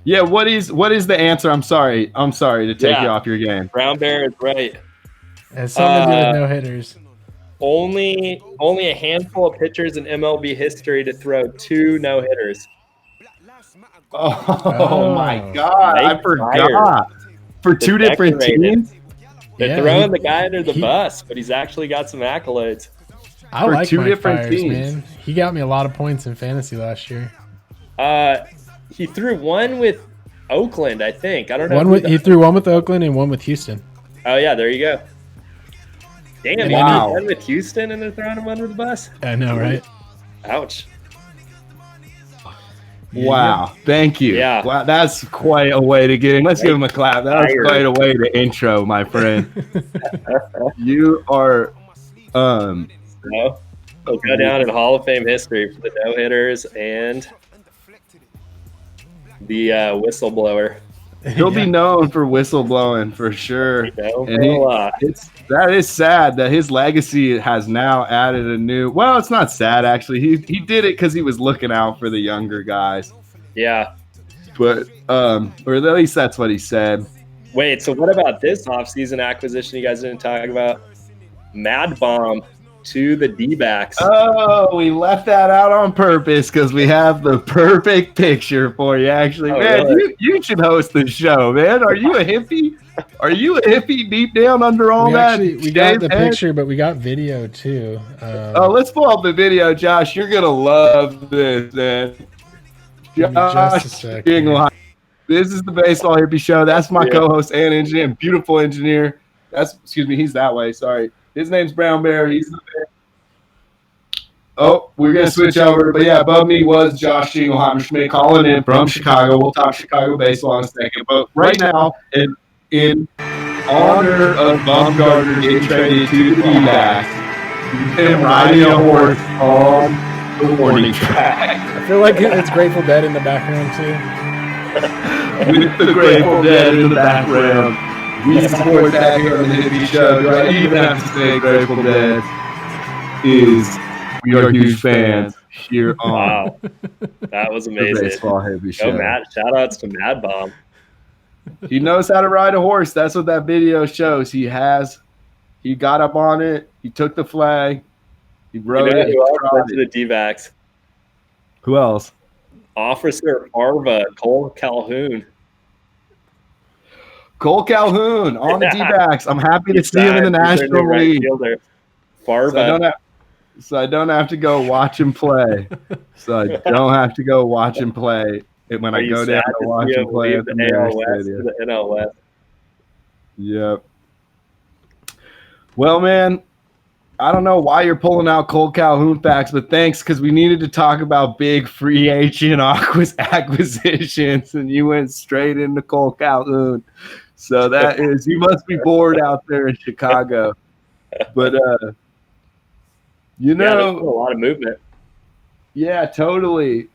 Yeah. What is the answer? I'm sorry to take you off your game. Brown Bear is right. It has something to do with no hitters. Only a handful of pitchers in MLB history to throw 2 no hitters. Oh my God! I forgot. For 2 different teams. They're throwing the guy under the bus, but he's actually got some accolades. I like 2 different teams, man. He got me a lot of points in fantasy last year. He threw one with Oakland, I think. I don't know. He threw one with Oakland and one with Houston. Oh yeah, there you go. Damn, wow. One with Houston and they're throwing him under the bus. I know, right? Ouch. Wow, thank you. Yeah. Wow, that's quite a way to get in. Let's give him a clap. That was quite a way to intro, my friend. You are we'll go down in Hall of Fame history for the no-hitters and the whistleblower. He'll be known for whistleblowing for sure. And that is sad that his legacy has now added a new. Well, it's not sad actually. He did it because he was looking out for the younger guys. Yeah, but or at least that's what he said. Wait, so what about this offseason acquisition you guys didn't talk about? Mad Bomb to the D-backs. Oh, we left that out on purpose because we have the perfect picture for you. Actually, man, really? you should host the show, man. Are you a hippie? Are you a hippie deep down under all that? We got the picture, but we got video too. Let's pull up the video, Josh. You're gonna love this, man. Josh, this is the Baseball Hippie Show. That's my co-host and engineer, beautiful engineer. He's that way. Sorry, his name's Brown Bear. He's the bear. Oh, we're gonna switch over, but yeah, above me was Josh Jingleheimer Schmidt calling in from Chicago. We'll talk Chicago baseball in a second, but right now, in honor of Bumgarner getting traded to the D-backs, him riding a horse on the warning track. I feel like it's Grateful Dead in the background too. With the Grateful Dead in the background. We support that here on the Hippie Show. Do I even have to say Grateful Dead we are huge fans here on Wow. That was amazing. The Baseball Hippie Show. Matt, shout outs to Mad Bomb. He knows how to ride a horse. That's what that video shows. He got up on it. He took the flag. He rode it. Who else went to the D-backs? Who else? Officer Arva, Cole Calhoun. Cole Calhoun on the D-backs. I'm happy to see him in the National League. Farva. So I don't have to go watch him play. When I go down to watch him play at the NL West. Yep. Well, man, I don't know why you're pulling out Cole Calhoun facts, but thanks, because we needed to talk about big free agent acquisitions, and you went straight into Cole Calhoun. So that is, you must be bored out there in Chicago. But there's a lot of movement. Yeah, totally.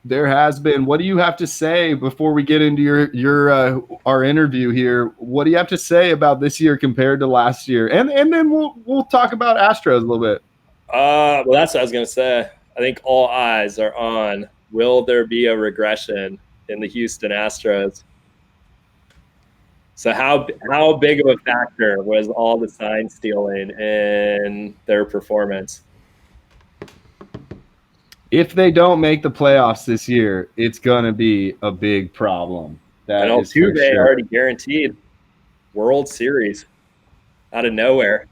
There has been. What do you have to say before we get into our interview here? What do you have to say about this year compared to last year? And then we'll talk about Astros a little bit. Well, that's what I was going to say. I think all eyes are on, will there be a regression in the Houston Astros? So how big of a factor was all the sign stealing in their performance? If they don't make the playoffs this year, it's going to be a big problem. That is for sure. Already guaranteed World Series out of nowhere.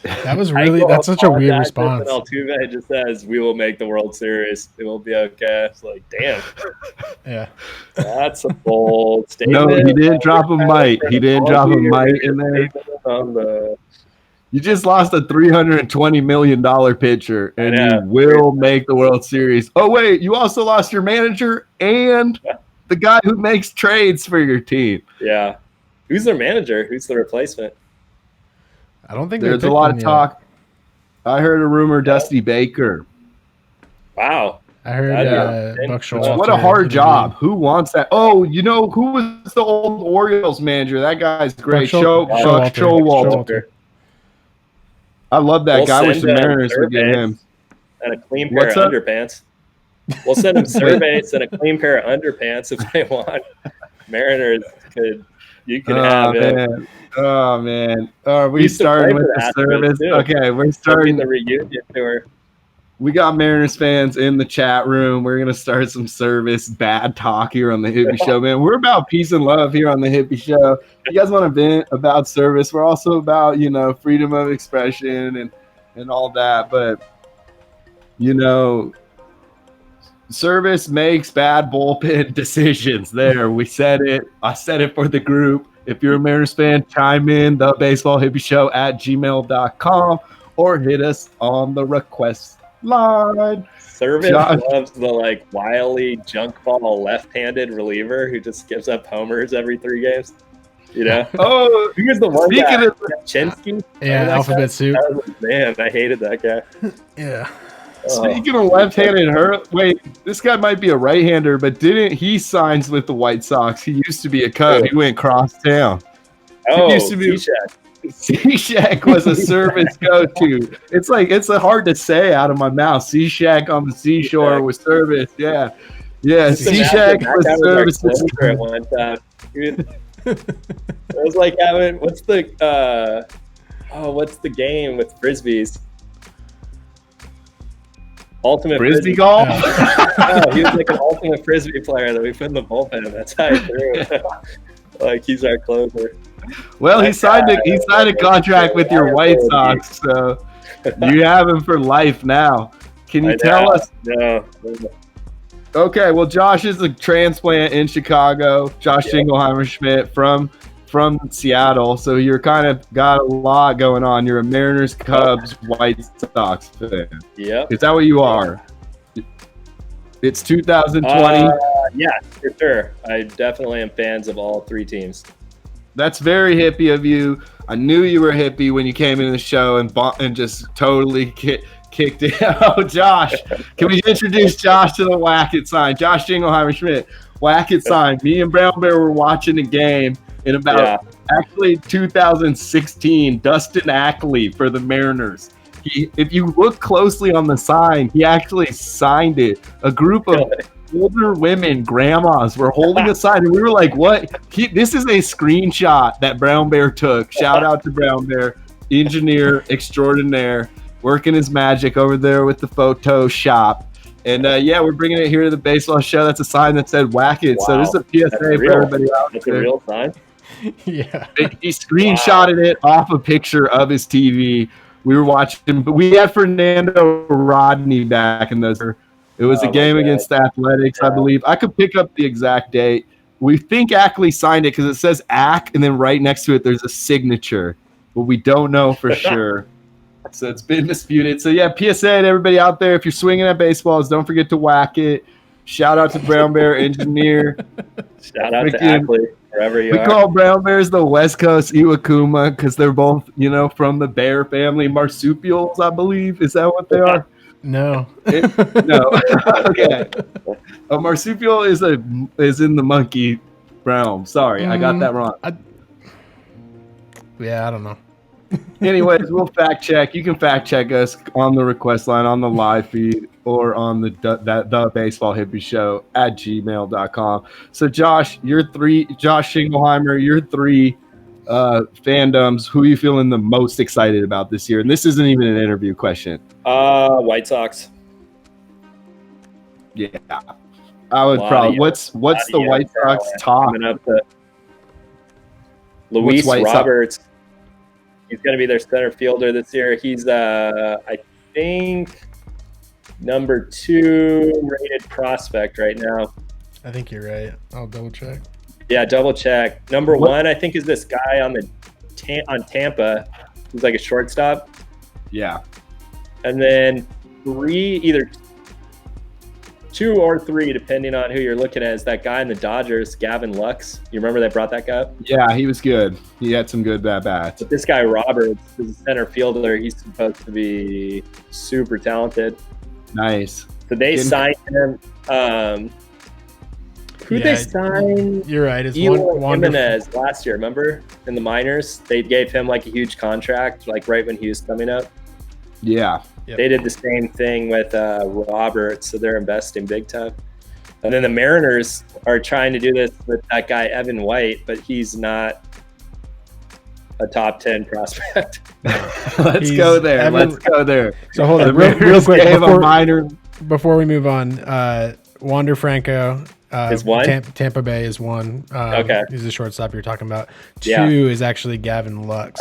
That was that's such a weird response. Altuve just says, "We will make the World Series. It will be okay." It's like, damn. Yeah. That's a bold statement. No, he didn't drop a mic. He didn't drop a mic in there. You just lost a $320 million pitcher, and you will make the World Series. Oh, wait, you also lost your manager and the guy who makes trades for your team. Yeah. Who's their manager? Who's the replacement? I don't think there's a lot of talk. I heard a rumor, Dusty Baker. Wow. I heard Buck Showalter. What a hard job. Who wants that? Oh, you know, who was the old Orioles manager? That guy's great. Showalter. I love that guy. I wish the Mariners would get him. And a clean pair of underpants. We'll send them surveys and a clean pair of underpants if they want. Mariners you can have it. Oh, man. Are we starting with the service? Okay, we're starting the reunion tour. We got Mariners fans in the chat room. We're going to start some service bad talk here on the Hippie Show, man. We're about peace and love here on the Hippie Show. If you guys want to vent about service, we're also about, freedom of expression and all that. But, service makes bad bullpen decisions. There, we said it. I said it for the group. If you're a Mariners fan, chime in, thebaseballhippieshow@gmail.com or hit us on the request line. Service loves the wily junk ball left-handed reliever who just gives up homers every 3 games. Oh, he was the one guy. Chinsky? Yeah, Alphabet Soup. Man, I hated that guy. Yeah. Speaking of left-handed, wait, this guy might be a right-hander, but he signs with the White Sox? He used to be a Cub. He went cross-town. He used to be C-Shack was a service go-to. It's hard to say out of my mouth. C-Shack on the seashore with service. Yeah. C-Shack was service at one time. It was like having what's the game with frisbees? Ultimate frisbee golf. Oh, he was like an ultimate frisbee player that we put in the bullpen. That's how he threw. Like he's our closer. Well, he signed a contract with your White Sox, so you have him for life now. Can you tell us? No. Okay, well, Josh is a transplant in Chicago. Josh Jingleheimer Schmidt from Seattle, so you're kind of got a lot going on. You're a Mariners, Cubs, White Sox fan. Yep. Is that what you are? It's 2020. Yeah, for sure. I definitely am fans of all three teams. That's very hippie of you. I knew you were hippie when you came into the show and just totally kicked it. Oh, Josh. Can we introduce Josh to the Whack It sign? Josh Jingleheimer Schmidt, Whack It sign. Me and Brown Bear were watching a game in about actually 2016. Dustin Ackley for the Mariners. If you look closely on the sign, he actually signed it. A group of older women, grandmas, were holding a sign, and we were like, what? This is a screenshot that Brown Bear took. Shout out to Brown Bear, engineer extraordinaire, working his magic over there with the photo shop. And we're bringing it here to the baseball show. That's a sign that said Whack It. Wow. So this is a PSA for everybody out there. That's a real sign? Yeah. He screenshotted it off a picture of his TV. We were watching, but we had Fernando Rodney back in those. It was a game against Athletics, I believe. I could pick up the exact date. We think Ackley signed it because it says Ack, and then right next to it there's a signature, but we don't know for sure. So it's been disputed. So yeah, PSA to everybody out there: if you're swinging at baseballs, don't forget to whack it. Shout out to Brown Bear Engineer. Shout out to Ackley, wherever you are. We call Brown Bears the West Coast Iwakuma because they're both, from the bear family, marsupials, I believe. Is that what they are? No. No. Okay. A marsupial is in the monkey realm. Sorry, I got that wrong. I don't know. Anyways, we'll fact check. You can fact check us on the request line, on the live feed, or on the Baseball Hippie Show at gmail.com. So Josh Jingleheimer, your three fandoms, who are you feeling the most excited about this year? And this isn't even an interview question. White Sox. Yeah. I would probably what's the White Sox top? Luis Roberts. He's going to be their center fielder this year. He's, I think, number 2 rated prospect right now. I think you're right. I'll double check. Yeah, double check. Number 1, I think, is this guy on Tampa. He's like a shortstop. Yeah. And then 3, either 2 or 3, depending on who you're looking at, is that guy in the Dodgers, Gavin Lux. You remember they brought that guy up? Yeah, he was good. He had some good bats. But this guy, Roberts, is a center fielder. He's supposed to be super talented. Nice. So they signed him. They signed? You're right. It's Jimenez last year, remember? In the minors. They gave him like a huge contract, like right when he was coming up. Yeah. Yep. They did the same thing with Roberts, so they're investing big time. And then the Mariners are trying to do this with that guy, Evan White, but he's not a top 10 prospect. Let's go there. So hold on, real quick, before we move on, Wander Franco is one. Tampa Bay is one. Okay, he's the shortstop you're talking about. 2 is actually Gavin Lux,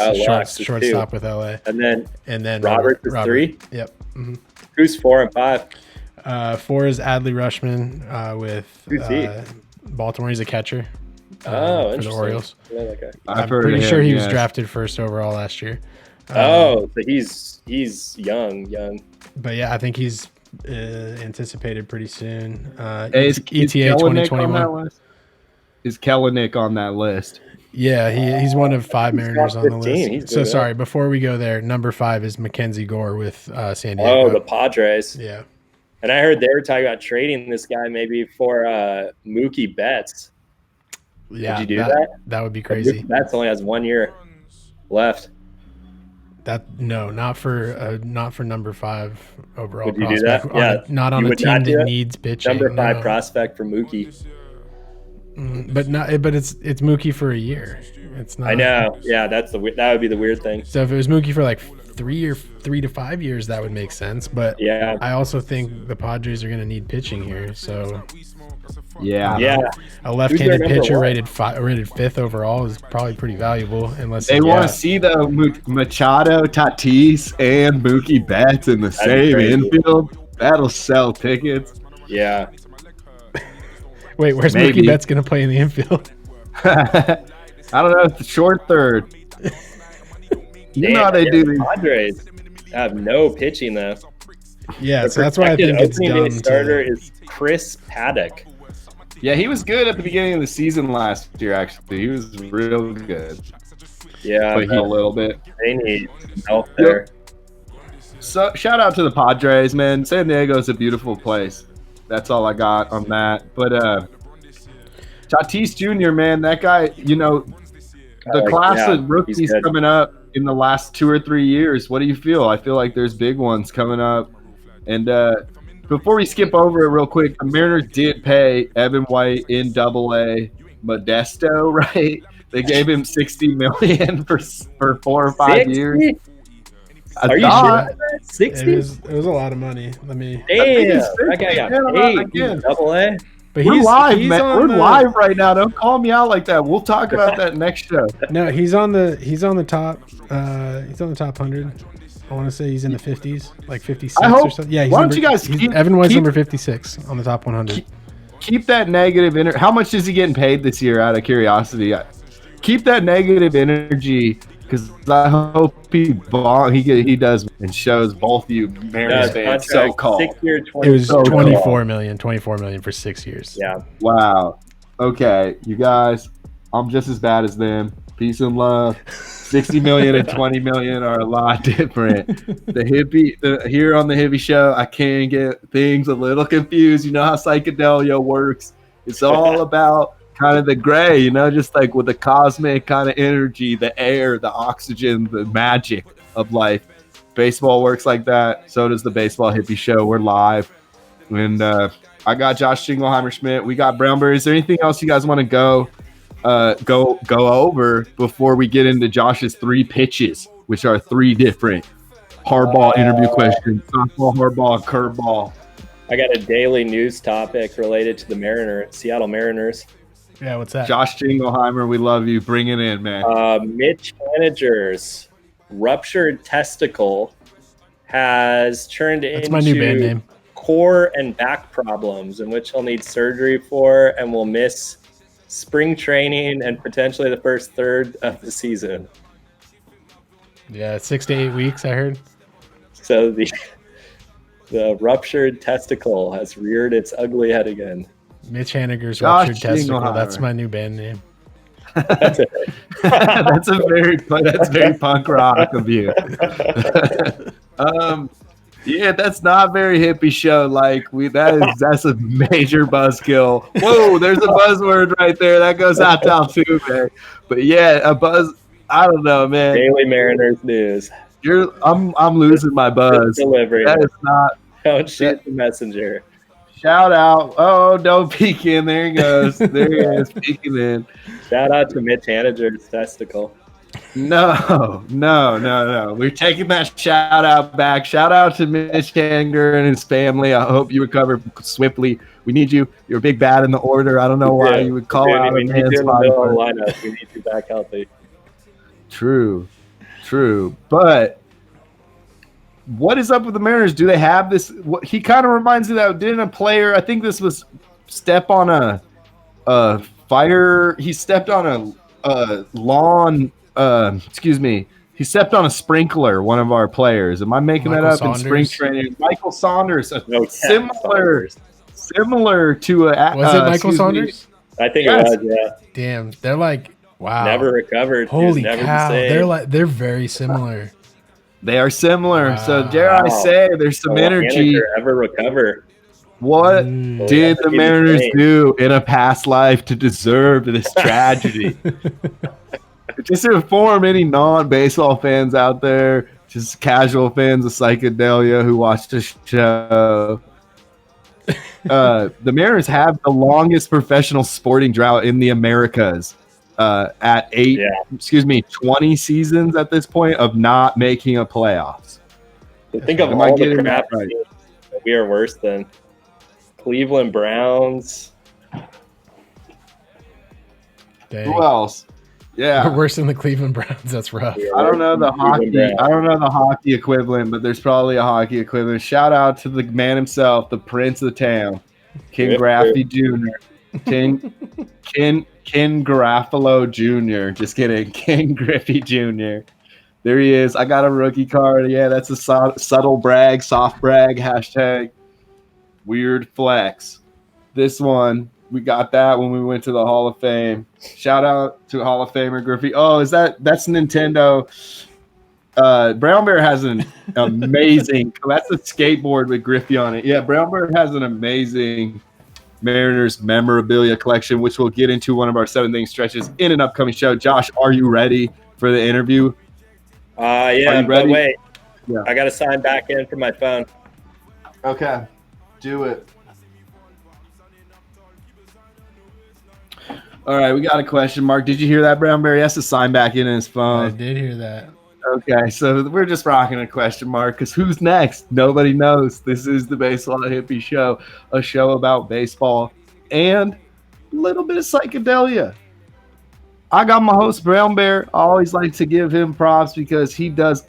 shortstop with LA. And then Roberts is 3. Yep. Mm-hmm. Who's 4 and 5? 4 is Adley Rushman with Baltimore. He's a catcher. For the Orioles. I'm pretty sure he was drafted first overall last year. So he's young. But yeah, I think he's anticipated pretty soon. Is ETA 2021. Is Kellenick on that list? Yeah, he's one of 5 Mariners on the list. So sorry, before we go there, number 5 is Mackenzie Gore with San Diego. Oh, the Padres. Yeah. And I heard they were talking about trading this guy maybe for Mookie Betts. Yeah, would you do that? That would be crazy. Mookie Betts only has 1 year left. Not for number 5 overall. Would you do that? Not on a team that needs pitching. Number 5 prospect for Mookie. But it's Mookie for a year. It's not. I know. Yeah, that would be the weird thing. So if it was Mookie for like 3 to 5 years, that would make sense. But Yeah. I also think the Padres are going to need pitching here. So Yeah. Yeah. a left-handed number pitcher one? rated fifth overall is probably pretty valuable. Unless They want to see the Machado, Tatis, and Mookie Betts in the same crazy. infield. That'll sell tickets. Yeah. Wait, where's Maybe. Mookie Betts going to play in the infield? I don't know. It's the short third. You know how they do these. Padres have no pitching though. Yeah, The so that's why I think it's opening day dumb. starter is Chris Paddock. Yeah, he was good at the beginning of the season last year, actually. He was real good. Yeah, But he a little bit. they need help there. So shout out to the Padres, man. San Diego's a beautiful place. That's all I got on that. But Tatis Jr., man, that guy, you know, the class of rookies coming up in the last 2 or 3 years. What do you feel? I feel like there's big ones coming up. And before we skip over it real quick, the Mariners did pay Evan White in Double-A Modesto, right? They gave him $60 million for 4 or 5 60? years. Are you sure? 60? It was a lot of money. Let me. Damn, that guy got paid. Double-A. But We're live, he's man. on We're live right now. Don't call me out like that. We'll talk about that next show. No, he's on the top. He's on the top 100. I want to say he's in the 50s, like 56 I hope, or something. Yeah, why don't you guys keep Evan White's keep, number 56 on the top 100. Keep that negative energy. How much is he getting paid this year? Out of curiosity, keep that negative energy because I hope he does and shows both you Mariners fans so called. 6 year, It was so 24 million for 6 years. Yeah. Wow. Okay, you guys, I'm just as bad as them. Peace and love. 60 million and 20 million are a lot different. Here on the Hippy Show, I can get things a little confused. You know how psychedelia works. It's all about kind of the gray, you know, just like with the cosmic kind of energy, the air, the oxygen, the magic of life. Baseball works like that. So does the Baseball Hippie Show. We're live. And I got Josh Jingleheimer Schmidt. We got Brownberry. Is there anything else you guys want to go over before we get into Josh's 3 pitches, which are 3 different hardball interview questions? Softball, hardball, curveball. I got a daily news topic related to the Seattle Mariners. Yeah, what's that? Josh Jingleheimer, we love you. Bring it in, man. Mitch Haniger's ruptured testicle has turned That's my new band into name. core and back problems in which he'll need surgery for and will miss spring training and potentially the first third of the season. Yeah, 6 to 8 weeks, I heard. So the ruptured testicle has reared its ugly head again. Mitch Haniger's Josh ruptured testicle. Jingleheimer. That's my new band name. That's it. that's very punk rock of you. Yeah, that's not very hippie show. That's a major buzzkill. Whoa, there's a buzzword right there. That goes out to Altuve. But yeah, a buzz. I don't know, man. Daily Mariners news. I'm losing my buzz. Delivery. That is not. Don't shoot the messenger. Shout out. Oh, don't peek in. There he goes. There he is, peeking in. Shout out to Mitch Haniger's testicle. No. We're taking that shout out back. Shout out to Mitch Haniger and his family. I hope you recover swiftly. We need you. You're a big bad in the order. I don't know why you would call out a man's lineup. We need you back healthy. True. But what is up with the Mariners? Do they have this? He kind of reminds me that didn't a player? I think this was step on a fire. He stepped on a lawn. Excuse me. He stepped on a sprinkler. One of our players. Am I making Michael that up Saunders? in spring training? Michael Saunders. Similar to a. Was it Michael Saunders? I think Yes. it was. Yeah. Damn, they're like, wow. Never recovered. He was Holy never cow. the same. They're very similar. They are similar. So Wow. dare I say, there's some Will energy. Haniger ever recover? What Mm. did the He's Mariners insane. do in a past life to deserve this tragedy? Just to inform any non-baseball fans out there, just casual fans of psychedelia who watch the show, the Mariners have the longest professional sporting drought in the Americas. at 20 seasons at this point of not making a playoffs. Think of Am I all the getting crap that right? that we are worse than Cleveland Browns. Dang. Who else? Yeah, We're worse than the Cleveland Browns. That's rough. I don't know the hockey. I don't know the hockey equivalent, but there's probably a hockey equivalent. Shout out to the man himself, the Prince of the Town, Ken Graffy Jr. Ken Garafalo Jr. Just kidding, Ken Griffey Jr. There he is. I got a rookie card. Yeah, that's a subtle brag, soft brag. Hashtag weird flex. This one. We got that when we went to the Hall of Fame. Shout out to Hall of Famer Griffey. Oh, that's Nintendo? Brown Bear has an amazing. That's a skateboard with Griffey on it. Yeah, Brown Bear has an amazing Mariners memorabilia collection, which we'll get into one of our 7 thing stretches in an upcoming show. Josh, are you ready for the interview? Yeah, but wait. Yeah. I got to sign back in from my phone. Okay, do it. All right, we got a question mark. Did you hear that, Brown Bear? He has to sign back in his phone. I did hear that. Okay, so we're just rocking a question mark because who's next? Nobody knows. This is the Baseball Hippie Show, a show about baseball and a little bit of psychedelia. I got my host, Brown Bear. I always like to give him props because he does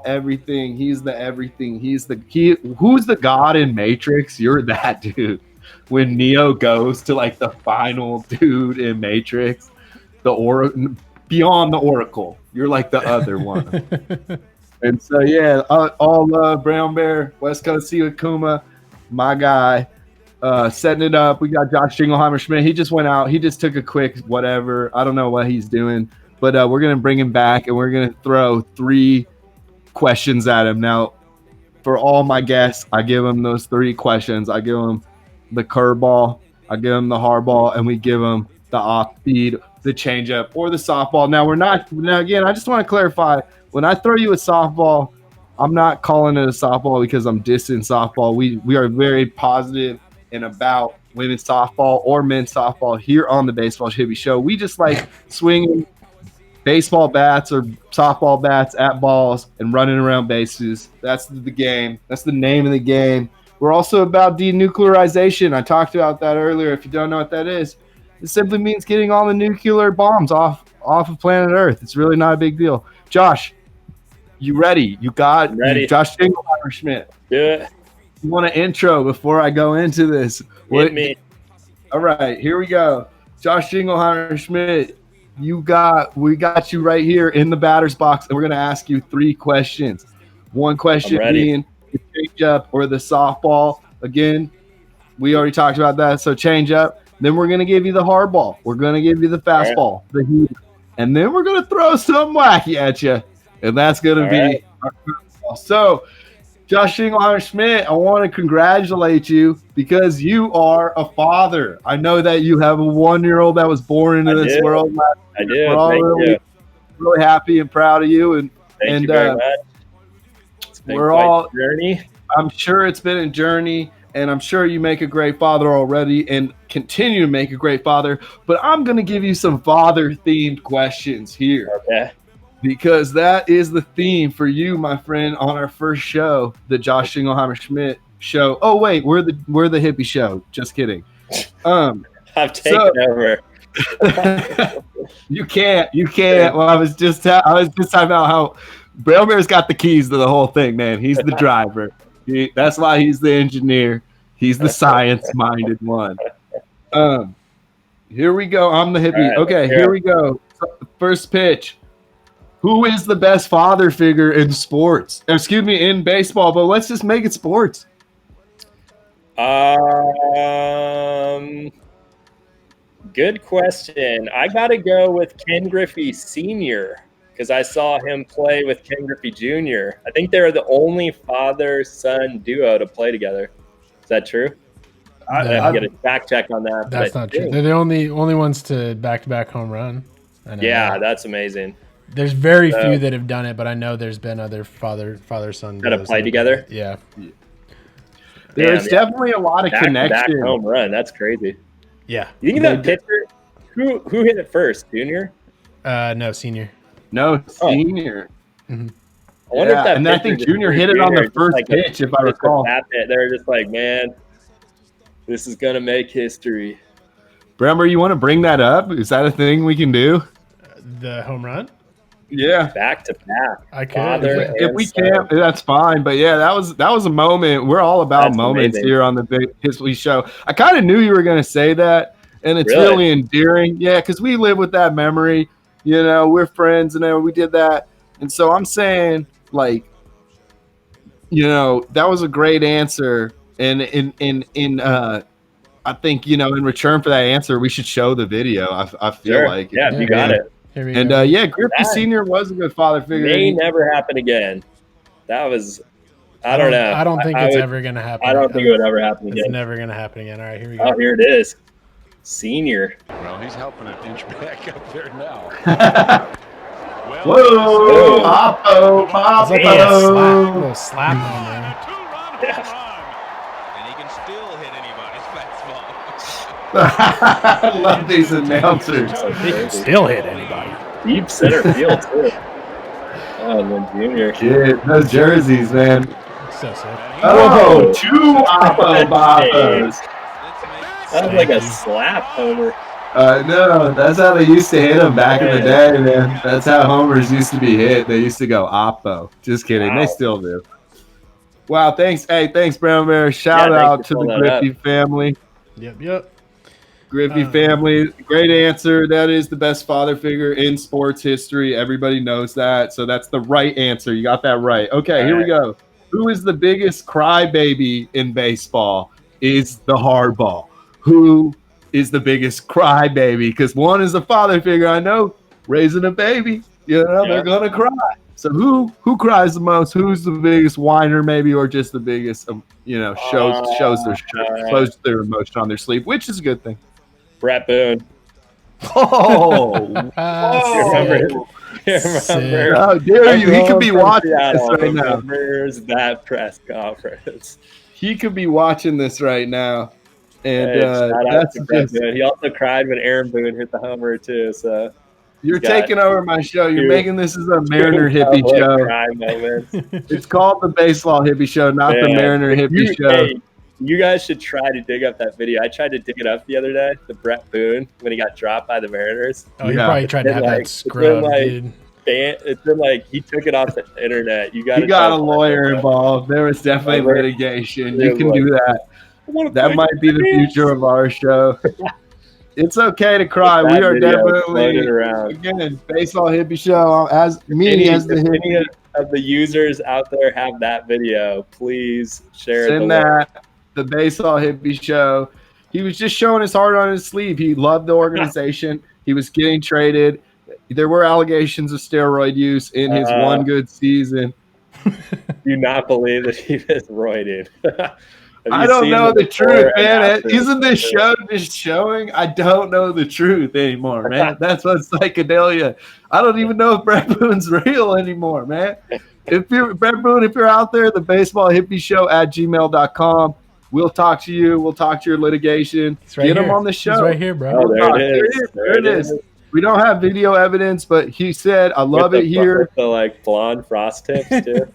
everything. He's the everything. Who's the god in Matrix? You're that dude. When Neo goes to like the final dude in Matrix, beyond the Oracle, you're like the other one. And so yeah, all love Brown Bear, West Coast Sea Kuma, my guy, setting it up. We got Josh Jingleheimer Schmidt. He just went out. He just took a quick whatever. I don't know what he's doing, but we're gonna bring him back and we're gonna throw 3 questions at him. Now, for all my guests, I give them those 3 questions. I give them the curveball, I give them the hardball, and we give them the off speed, the changeup, or the softball. Now again, I just want to clarify, when I throw you a softball, I'm not calling it a softball because I'm dissing softball. We are very positive and about women's softball or men's softball here on the Baseball Hippie Show. We just like swinging baseball bats or softball bats at balls and running around bases. That's the game. That's the name of the game. We're also about denuclearization. I talked about that earlier. If you don't know what that is, it simply means getting all the nuclear bombs off of planet Earth. It's really not a big deal. Josh, you ready? Ready. Josh Jingleheimer Schmidt. Do it. You want an intro before I go into this? Hit me. All right, here we go. Josh Jingleheimer Schmidt, we got you right here in the batter's box, and we're going to ask you 3 questions. One question being the changeup or the softball. Again, we already talked about that. So changeup. Then we're going to give you the hardball. We're going to give you the fastball, the heater. And then we're going to throw some wacky at you. And that's going to be our curveball. So, Josh Jingleheimer Schmidt, I want to congratulate you because you are a father. I know that you have a 1-year-old that was born into this world. I do. We're all really happy and proud of you. And Thank you very much. We're all a journey. I'm sure it's been a journey, and I'm sure you make a great father already and continue to make a great father. But I'm going to give you some father-themed questions here. Okay. Because that is the theme for you, my friend, on our first show, the Josh Jingleheimer Schmidt Show. Oh, wait, we're the Hippie Show. Just kidding. I've taken over. You can't. Well, I was just talking about how Brown Bear's got the keys to the whole thing, man. He's the driver. That's why he's the engineer. He's the science-minded one. Here we go. I'm the hippie. Right, okay, here we go. First pitch. Who is the best father figure in sports? Excuse me, in baseball, but let's just make it sports. Good question. I got to go with Ken Griffey Sr. because I saw him play with Ken Griffey Jr. I think they're the only father-son duo to play together. Is that true? I have to get a fact check on that. That's not true. They're the only ones to back-to-back home run. Yeah, that's amazing. There's very few that have done it, but I know there's been other father-son that have played together. Yeah. There's definitely a lot of connection. Back home run. That's crazy. Yeah. You think that pitcher Who hit it first? Junior? No, senior. No, senior. Mhm. I wonder if that. And I think Junior hit it on the first pitch, if I recall. They're just like, man, this is gonna make history. Bramber, you want to bring that up? Is that a thing we can do? The home run? Yeah. Back to back. I could. Father If and we son. can't, that's fine. But yeah, that was a moment. We're all about That's moments amazing. here on the Big History Show. I kind of knew you were going to say that, and it's Really? really endearing. Yeah, because we live with that memory. You know, we're friends, and we did that. And so I'm saying, like, you know, that was a great answer. And I think, you know, in return for that answer, we should show the video. I feel Sure. like Yeah, you got it. Here we And go. yeah, Griffey That Senior was a good father figure. May never happen again. That was. I don't know. I don't think I it's would- ever going to happen. I don't think it would ever happen It's again. never going to happen again. All right, here we go. Oh, here it is. Senior. Well, he's helping an inch back up there now. Whoa, Oppo, It's like a little slap on there. And he can still hit anybody's fastball. I love these announcers. He can still hit anybody. Deep center field, too. Oh, and then Junior. Kid, those jerseys, man. So sick. Oh, two Oppo Boppos. That was like a slap homer. No, that's how they used to hit them back in the day, man. That's how homers used to be hit. They used to go Oppo. Just kidding. Wow. They still do. Wow, thanks. Hey, thanks, Brown Bear. Shout Yeah, out thanks to for the pulling that Griffey family. Yep. Griffey family, great answer. That is the best father figure in sports history. Everybody knows that. So that's the right answer. You got that right. Okay, here we go. Who is the biggest crybaby in baseball? Is the hardball. Who is the biggest crybaby? Because one is a father figure. I know, raising a baby, you know, they're gonna cry. So who cries the most? Who's the biggest whiner, maybe, or just the biggest, you know, shows their emotion on their sleeve, which is a good thing. Brett Boone. Oh, You remember? You remember? how dare you? He could be Everyone from watching this Seattle right now. remembers that press conference. He could be watching this right now. And Hey, shout out that's to Brett just, Boone. He also cried when Aaron Boone hit the homer too. So you're got taking over my show. You're two- making this as a Mariner hippie public show. cry moments. It's called the Baseball Hippie Show, not the Man, Mariner hippie show. Hey, you guys should try to dig up that video. I tried to dig it up the other day. The Brett Boone when he got dropped by the Mariners. Oh, you Yeah. probably tried to have that scrub, dude. It's been like he took it off the internet. You got. You got a lawyer involved. There was definitely litigation. You can do that. That might be the future of our show. It's okay to cry. We are definitely, around. again, Baseball Hippie Show. As me as the If any hippie, of the users out there have that video, please share send the link. that. The Baseball Hippie Show. He was just showing his heart on his sleeve. He loved the organization. He was getting traded. There were allegations of steroid use in his one good season. Do not believe that he is roided. I don't know the truth, man. Isn't this show just showing? I don't know the truth anymore, man. That's what's psychedelia. I don't even know if Brett Boone's real anymore, man. If you're Brett Boone, if you're out there, the Baseball Hippie Show at gmail.com. We'll talk to you. We'll talk to your litigation. It's right Get him here. on the show. He's right here, bro. Oh, there it is. There it is. We don't have video evidence, but he said, I love it here. With the like blonde frost tips too.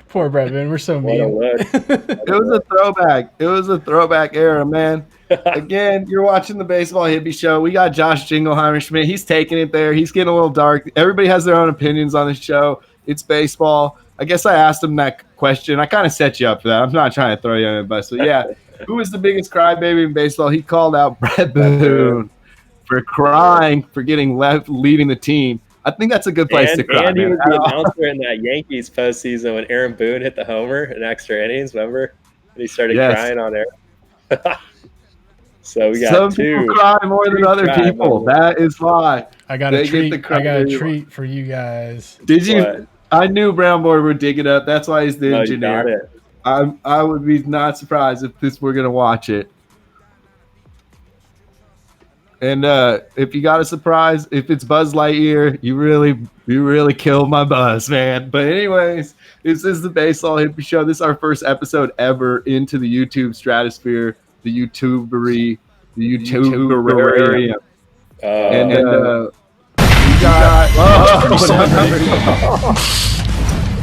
Poor Brett Boone. We're so What a mean. look. It was a throwback. It was a throwback era, man. Again, you're watching the Baseball Hippie Show. We got Josh Jingleheimer Schmidt. He's taking it there. He's getting a little dark. Everybody has their own opinions on the show. It's baseball. I guess I asked him that question. I kind of set you up for that. I'm not trying to throw you under the bus. But yeah, who is the biggest crybaby in baseball? He called out Brett Boone for crying, for getting left leading the team. I think that's a good place to cry. And he man. was the announcer in that Yankees postseason when Aaron Boone hit the homer in extra innings. Remember? And he started crying on air. So we got Some two. people cry more than other cry people. moments. That is why. I got They a get treat. the I got a crybaby. treat for you guys. Did you? What? I knew Brown Boy would dig it up. That's why he's the No, you engineer. got it. I would be not surprised if we're gonna watch it. And if you got a surprise, if it's Buzz Lightyear, you really killed my buzz, man. But anyways, this is the Baseball Hippie Show. This is our first episode ever into the YouTube stratosphere, the YouTuberarium. And and we got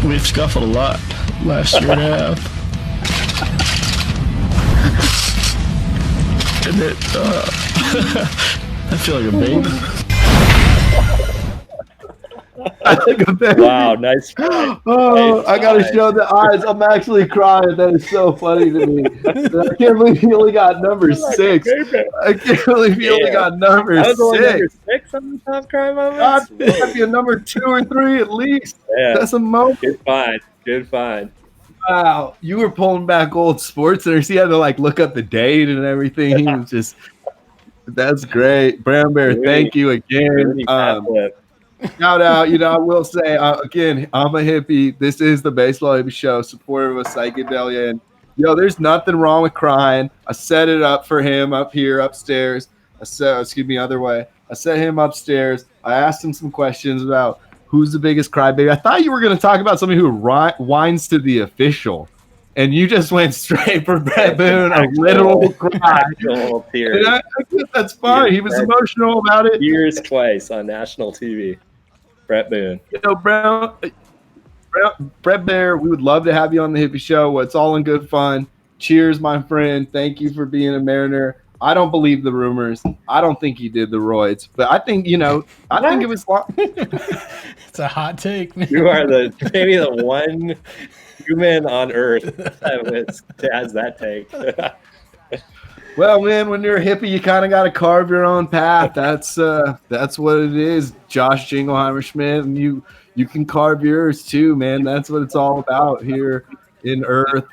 We've scuffled a lot last year and a half. And I feel like a baby. wow, nice. Oh, I gotta show the eyes. I'm actually crying. That is so funny to me. I can't believe he only got number 6. I can't believe he only got number That was only 6. number 6 on the top cry God, moments. it might be a number 2 or 3 at least. Yeah, That's a moment. good find. Good find. Wow, you were pulling back old sports centers. He had to like look up the date and everything. He was just. That's great, Brown Bear. Thank you again. Shout out, I will say again, I'm a hippie. This is the Baseball Hippie Show, supportive of psychedelia. And there's nothing wrong with crying. I set it up for him up here upstairs. Other way. I set him upstairs. I asked him some questions about who's the biggest crybaby. I thought you were going to talk about somebody who whines to the official, and you just went straight for Brett Boone, a literal cry. Tears. I guess that's fine. He was emotional about it. Tears twice on national TV. Brett Boone. Brett Bear, we would love to have you on the Hippie Show. It's all in good fun. Cheers, my friend. Thank you for being a Mariner. I don't believe the rumors. I don't think he did the roids, but I think I think it was. It's a hot take, man. You are maybe the one human on Earth that has that take. Well, man, when you're a hippie, you kind of got to carve your own path. That's what it is, Josh Jingleheimer Schmidt, and you can carve yours too, man. That's what it's all about here in Earth,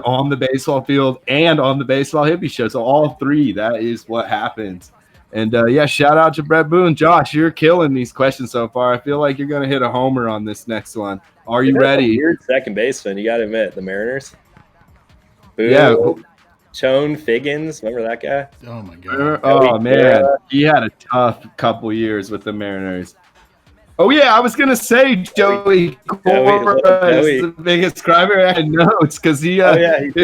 on the baseball field, and on the Baseball Hippie Show. So all three, that is what happens. And shout out to Brett Boone. Josh, you're killing these questions so far. I feel like you're going to hit a homer on this next one. Are you ready? Weird second baseman, you got to admit, the Mariners. Boone. Yeah. Chone Figgins, remember that guy? Oh my god! Oh man, he had a tough couple years with the Mariners. Oh yeah, I was gonna say Joey Cora is the biggest crybaby. I had notes because he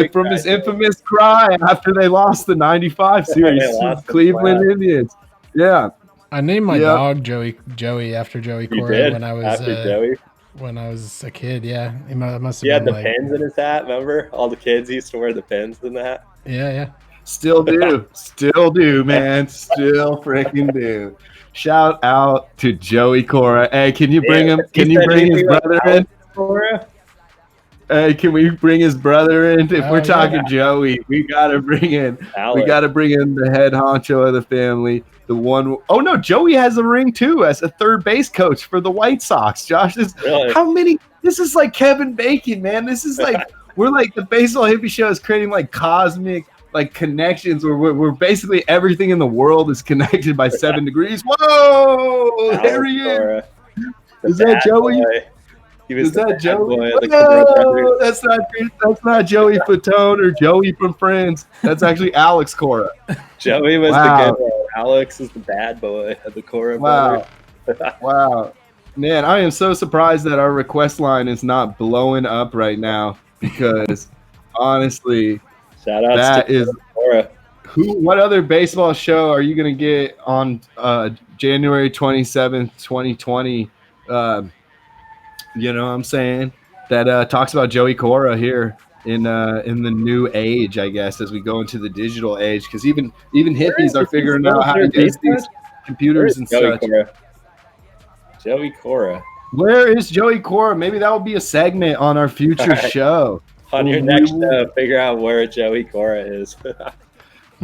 from his infamous cry after they lost the '95 series to Cleveland Indians. Yeah, I named my dog Joey after Joey Cora when I was Joey. When I was a kid. Yeah, he must have. He had the pins in his hat. Remember, all the kids used to wear the pins in the hat. Yeah. Still do, man. Still freaking do. Shout out to Joey Cora. Hey, can you bring him? Can you bring his brother in? Cora? Hey, can we bring his brother in? If we're talking Joey, we gotta bring in. Alex. We gotta bring in the head honcho of the family. The one. Oh no, Joey has a ring too as a third base coach for the White Sox. Josh, how many? This is like Kevin Bacon, man. This is like we're like the Baseball Hippie Show is creating like cosmic like connections where we're basically everything in the world is connected by 7 degrees. Whoa! There he is. Is that Joey? Is that Joey? No, that's not Joey Fatone or Joey from Friends. That's actually Alex Cora. Joey was the good one. Alex is the bad boy of the Cora brothers. Wow. Man, I am so surprised that our request line is not blowing up right now because honestly, shout out to Cora. What other baseball show are you going to get on January 27th, 2020? You know what I'm saying? That talks about Joey Cora here in the new age, I guess, as we go into the digital age. Because even hippies are figuring out how to use these computers and such. Joey Cora. Where is Joey Cora? Maybe that will be a segment on our future show. On your next show, figure out where Joey Cora is.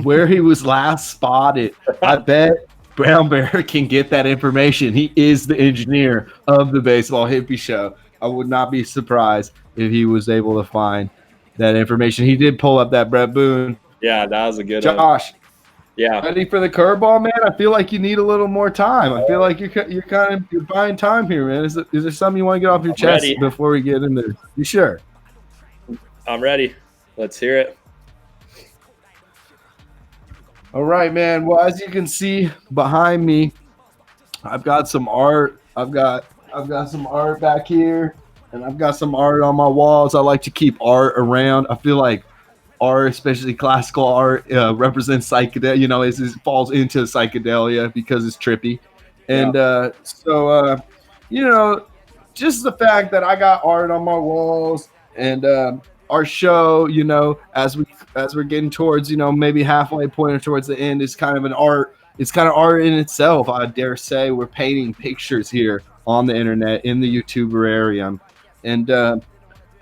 Where he was last spotted. I bet Brown Bear can get that information. He is the engineer of the Baseball Hippie Show. I would not be surprised if he was able to find that information. He did pull up that Brett Boone. Yeah, that was a good one. Josh, yeah, ready for the curveball, man? I feel like you need a little more time. I feel like you're buying time here, man. Is there something you want to get off your chest before we get in there? You sure? I'm ready. Let's hear it. All right, man. Well, as you can see behind me, I've got some art. I've got some art back here, and I've got some art on my walls. I like to keep art around. I feel like art, especially classical art, represents psychedelia. You know, it falls into psychedelia because it's trippy, and you know, just the fact that I got art on my walls and our show, you know, as we're getting towards, you know, maybe halfway point or towards the end, is kind of an art. It's kind of art in itself. I dare say we're painting pictures here on the internet in the YouTuberarium, and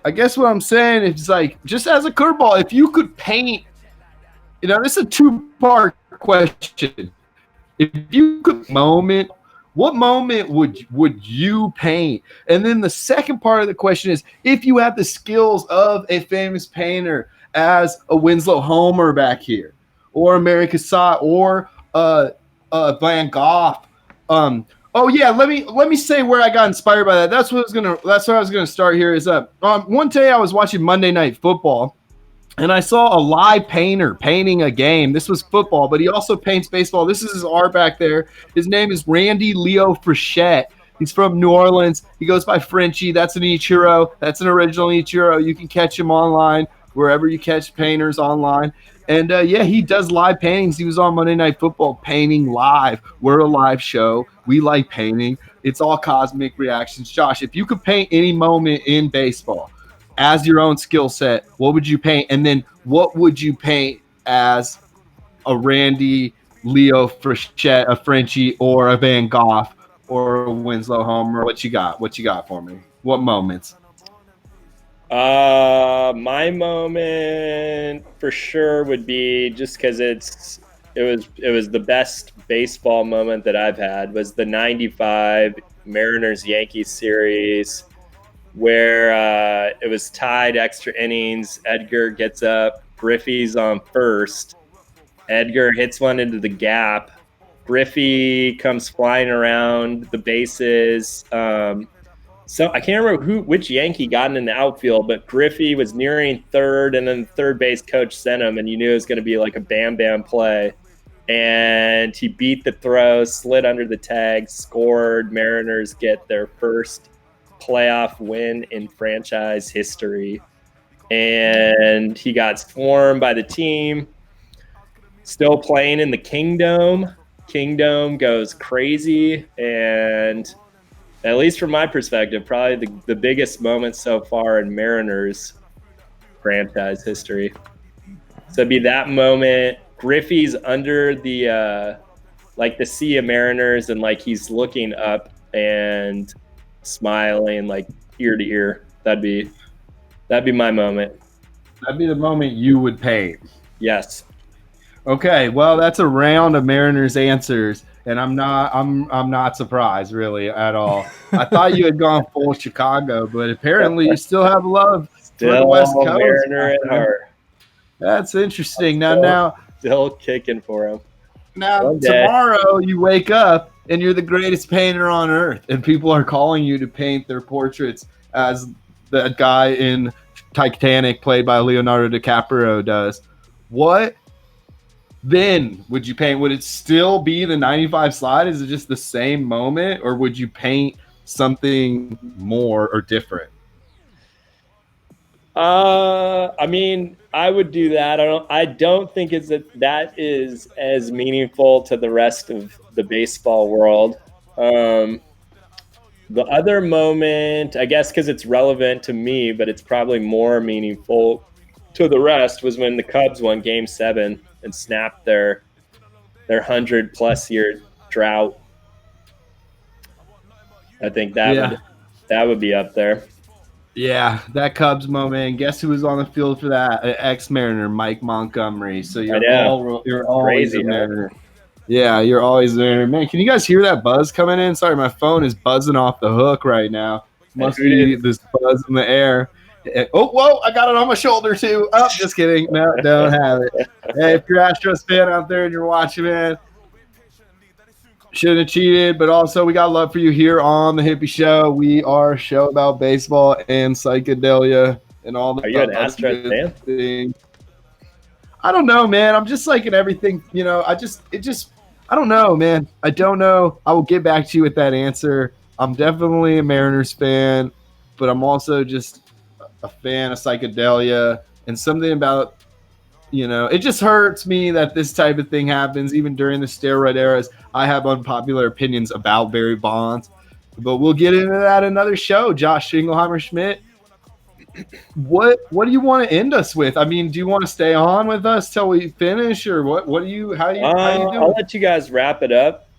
I guess what I'm saying is like, just as a curveball, if you could paint, you know, this is a 2-part question. If you could moment, what moment would you paint? And then the second part of the question is, if you had the skills of a famous painter, as a Winslow Homer back here, or a Mary Cassatt, or Van Gogh. Oh yeah, let me say where I got inspired by that. That's what I was gonna start here. Is one day I was watching Monday Night Football, and I saw a live painter painting a game. This was football, but he also paints baseball. This is his art back there. His name is Randy Leo Frechette. He's from New Orleans. He goes by Frenchie. That's an Ichiro. That's an original Ichiro. You can catch him online wherever you catch painters online. And yeah, he does live paintings. He was on Monday Night Football painting live. We're a live show. We like painting. It's all cosmic reactions. Josh, if you could paint any moment in baseball as your own skill set, what would you paint? And then what would you paint as a Randy Leo Frechette, a Frenchie, or a Van Gogh, or a Winslow Homer? What you got? What you got for me? What moments? My moment for sure would be, just because it was the best baseball moment that I've had, was the '95 Mariners Yankees series, where it was tied extra innings. Edgar gets up, Griffey's on first. Edgar hits one into the gap. Griffey comes flying around the bases. So I can't remember which Yankee got in the outfield, but Griffey was nearing third, and then the third base coach sent him, and you knew it was going to be like a bam play. And he beat the throw, slid under the tag, scored. Mariners get their first playoff win in franchise history. And he got swarmed by the team. Still playing in the Kingdom. Kingdom goes crazy, and at least from my perspective, probably the biggest moment so far in Mariners franchise history. So it'd be that moment. Griffey's under the sea of Mariners, and like he's looking up and smiling like ear to ear. That'd be my moment. That'd be the moment you would paint. Yes. Okay, well, that's a round of Mariners answers, and I'm not surprised really at all. I thought you had gone full Chicago, but apparently you still have love for the West Coast. Mariner at heart. That's interesting. Now, still kicking for him. Now tomorrow you wake up and you're the greatest painter on earth, and people are calling you to paint their portraits as that guy in Titanic, played by Leonardo DiCaprio, does. What then would you paint? Would it still be the 95 slide? Is it just the same moment, or would you paint something more or different? I mean, I would do that. I don't think that is as meaningful to the rest of the baseball world. The other moment, I guess, because it's relevant to me, but it's probably more meaningful to the rest, was when the Cubs won Game 7 and snapped their 100+ year drought. I think that would be up there. Yeah, that Cubs moment. And guess who was on the field for that? Ex-Mariner, Mike Montgomery. So you're always a Mariner. Yeah, you're always a Mariner. Man, can you guys hear that buzz coming in? Sorry, my phone is buzzing off the hook right now. Must be this buzz in the air. Oh, whoa, I got it on my shoulder too. Oh, just kidding. No, don't have it. Hey, if you're Astros fan out there and you're watching, man, shouldn't have cheated, but also we got love for you here on the Hippy Show. We are a show about baseball and psychedelia and all the. Are you an Astros fan? Things. I don't know, man. I'm just liking everything. You know, I don't know, man. I don't know. I will get back to you with that answer. I'm definitely a Mariners fan, but I'm also just a fan of psychedelia, and something about it just hurts me that this type of thing happens even during the steroid eras. I have unpopular opinions about Barry Bonds, but we'll get into that another show. Josh Schingelheimer Schmidt, what do you want to end us with? I mean, do you want to stay on with us till we finish, or what? What do you? How you doing? I'll let you guys wrap it up.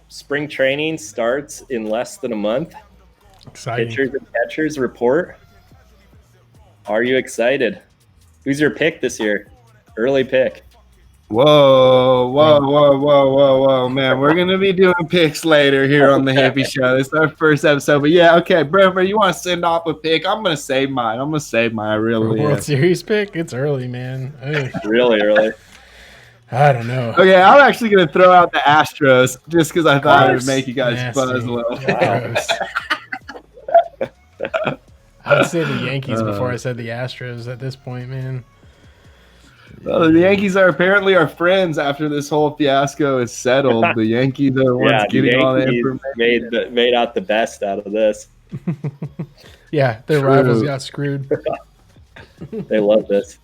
Spring training starts in less than a month. Exciting. Pitchers and catchers report. Are you excited? Who's your pick this year? Early pick. Whoa, man. We're going to be doing picks later here on the Hippy Show. This is our first episode. But yeah, okay, Bremmer, you want to send off a pick? I'm going to save mine. I really World am. Series pick? It's early, man. Really early. I don't know. Okay, I'm actually going to throw out the Astros just because I thought it would make you guys Nasty. buzz a little. Gross. I would say the Yankees before I said the Astros at this point, man. Well, the Yankees are apparently our friends after this whole fiasco is settled. The Yankees are the ones getting all the information. Made out the best out of this. Yeah, their rivals got screwed. They love this.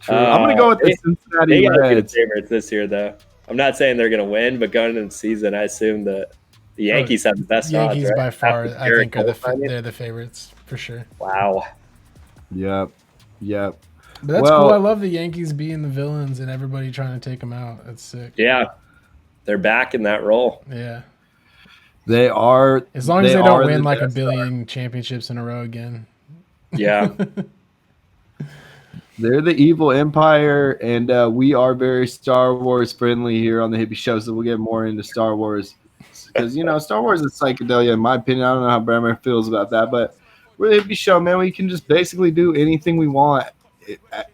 I'm going to go with the Cincinnati They got good Reds. favorites this year, though. I'm not saying they're going to win, but going into the season, I assume that the Yankees have the best odds. Yankees right? by far, After I Garrett think, Cole, they're the favorites for sure. Wow. Yep. But that's cool. I love the Yankees being the villains and everybody trying to take them out. That's sick. Yeah. They're back in that role. Yeah. They are. As long as they don't win like a billion championships in a row again. Yeah. They're the evil empire, and we are very Star Wars friendly here on the Hippie Show, so we'll get more into Star Wars. Because, Star Wars is psychedelia, in my opinion. I don't know how Bremer feels about that, but we're the Hippie Show, man. We can just basically do anything we want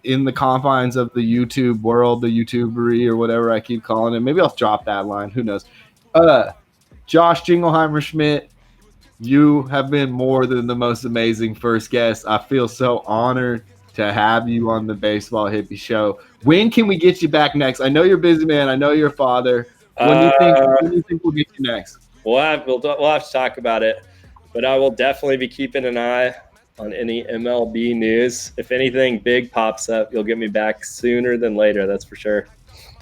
in the confines of the YouTube world, the YouTubery, or whatever I keep calling it. Maybe I'll drop that line. Who knows? Josh Jingleheimer Schmidt, you have been more than the most amazing first guest. I feel so honored to have you on the Baseball Hippie Show. When can we get you back next? I know you're a busy, man. I know you're a father. When do you think we'll get you next? We'll have to talk about it, but I will definitely be keeping an eye on any MLB news. If anything big pops up, you'll get me back sooner than later. That's for sure.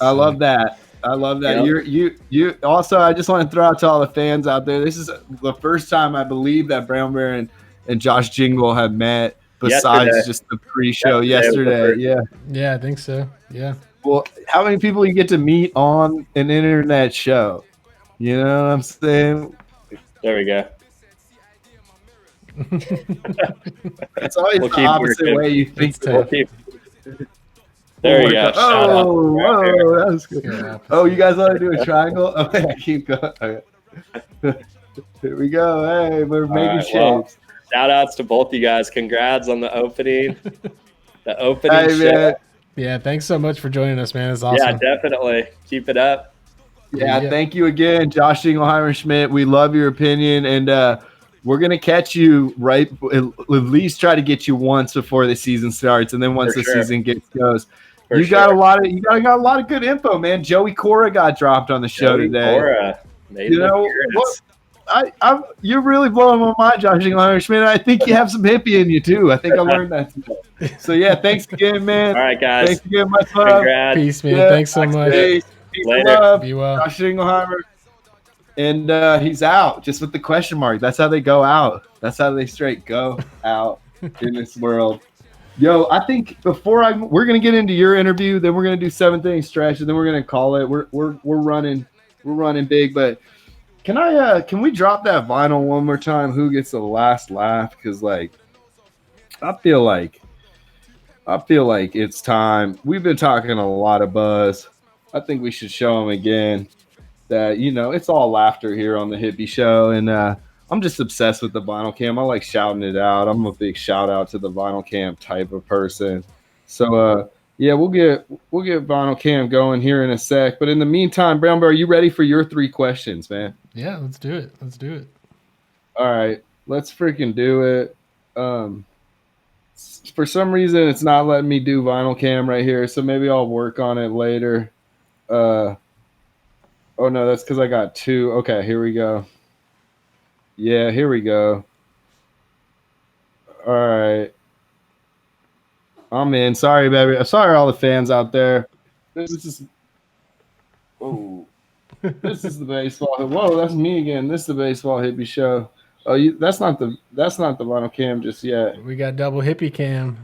I love that. Yep. You also, I just want to throw out to all the fans out there. This is the first time I believe that Brown Bear and Josh Jingle have met besides just the pre-show yesterday. Yeah, I think so. Yeah. Well, how many people you get to meet on an internet show? You know what I'm saying? There we go. It's always the opposite way you think. There you go. Whoa, that was good. Oh, you guys want to do a triangle? Okay, keep going. Okay. Here we go. Hey, we're making shapes. Well, shout outs to both you guys. Congrats on the opening. Hey, man. Yeah, thanks so much for joining us, man. It's awesome. Yeah, definitely. Keep it up. Yeah, thank you again, Josh Jingleheimer Schmidt. We love your opinion, and we're gonna catch you right. At least try to get you once before the season starts, and then once the season goes, you got a lot of good info, man. Joey Cora got dropped on the show today. Cora made you're really blowing my mind, Josh Jingleheimer Schmidt. I think you have some hippie in you too. I think I learned that today. So yeah, thanks again, man. All right, guys. Thanks again, my son. Congrats. Peace, man. Thanks so much. Peace Later. Love. Be well. Josh Jingleheimer. And he's out just with the question mark. That's how they go out. That's how they straight go out in this world. Yo, I think we're gonna get into your interview, then we're gonna do 7th inning stretch, and then we're gonna call it. We're running big, but can we drop that vinyl one more time? Who gets the last laugh? Because I feel like it's time. We've been talking a lot of buzz. I think we should show them again that, it's all laughter here on the Hippie Show. And I'm just obsessed with the vinyl cam. I like shouting it out. I'm a big shout out to the vinyl cam type of person. So, yeah, we'll get vinyl cam going here in a sec. But in the meantime, Brown Bear, are you ready for your 3 questions, man? Yeah, let's do it. All right, let's freaking do it. For some reason, it's not letting me do vinyl cam right here, so maybe I'll work on it later. Oh no, that's because I got 2. Okay, here we go. Yeah, here we go. All right. I'm in. Sorry, baby. Sorry, all the fans out there. This is this is the baseball. Whoa, that's me again. This is the baseball hippie show. Oh, that's not the vinyl cam just yet. We got double hippie cam.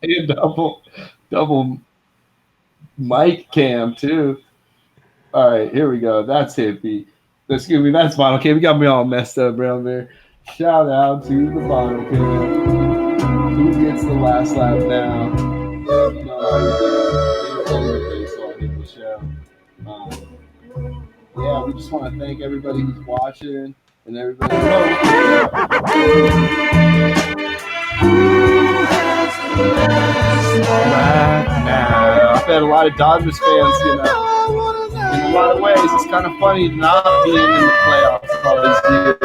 And double mic cam too. All right, here we go. That's hippie. Excuse me, that's vinyl cam. You got me all messed up, Brown Bear. Shout out to the vinyl cam. Who gets the last lap now? Yeah, we just want to thank everybody who's watching and everybody. I bet a lot of Dodgers fans, in a lot of ways, it's kind of funny not being in the playoffs all these years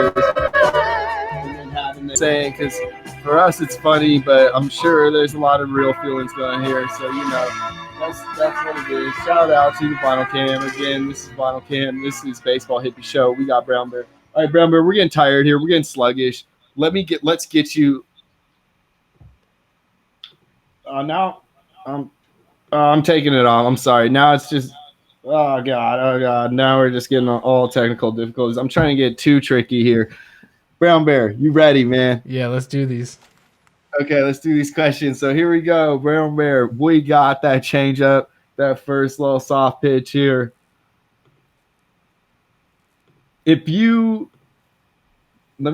and then having this saying, because for us it's funny, but I'm sure there's a lot of real feelings going here. So that's what it is. Shout out to the Vinyl Cam again. This is Vinyl Cam. This is Baseball Hippie Show. We got Brown Bear. All right, Brown Bear. We're getting tired here. We're getting sluggish. Let's get you. Now, I'm taking it off. I'm sorry. Now it's just. Oh God. Now we're just getting all technical difficulties. I'm trying to get too tricky here. Brown Bear, you ready, man? Yeah, let's do these. Okay, let's do these questions. So here we go. Brown Bear, we got that change up, that first little soft pitch here. Let me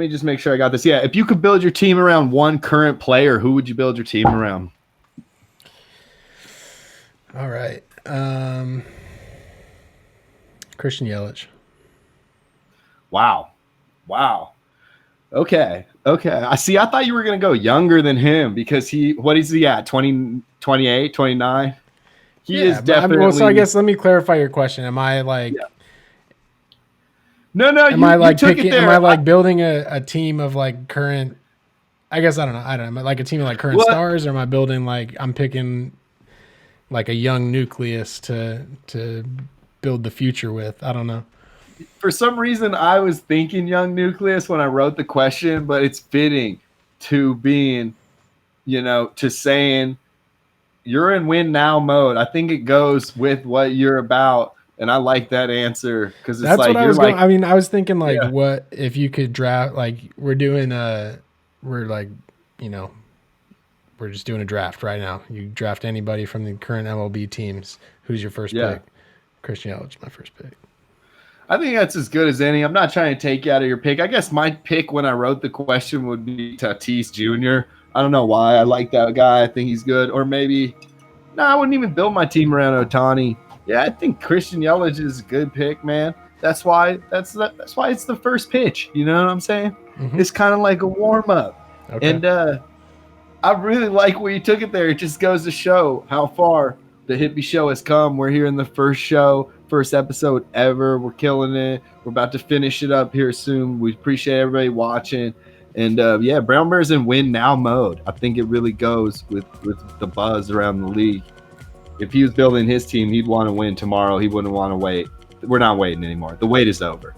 just make sure I got this. Yeah, if you could build your team around one current player, who would you build your team around? All right. Christian Yelich. Wow. Okay. I see. I thought you were going to go younger than him because what is he at? 20, 28, 29? He is definitely. So I guess let me clarify your question. Am I like? Yeah. No. Am I like picking? Am I like building a team of like current? I guess I don't know. Am I like a team of like current stars, or am I building like I'm picking like a young nucleus to build the future with? I don't know. For some reason, I was thinking young nucleus when I wrote the question, but it's fitting to being, to saying you're in win now mode. I think it goes with what you're about, and I like that answer because it's what I was going. I mean, I was thinking like, what if you could draft? Like, we're just doing a draft right now. You draft anybody from the current MLB teams. Who's your first pick? Christian Yelich, my first pick. I think that's as good as any. I'm not trying to take you out of your pick. I guess my pick when I wrote the question would be Tatis Jr. I don't know why. I like that guy. I think he's good. Or maybe, I wouldn't even build my team around Ohtani. Yeah, I think Christian Yelich is a good pick, man. That's why it's the first pitch. You know what I'm saying? Mm-hmm. It's kind of like a warm up. Okay. And I really like where you took it there. It just goes to show how far the Hippie Show has come. We're here in the first episode ever. We're killing it. We're about to finish it up here soon. We appreciate everybody watching. And Brown Bear's in win now mode. I think it really goes with the buzz around the league. If he was building his team, he'd want to win tomorrow. He wouldn't want to wait. We're not waiting anymore. The wait is over.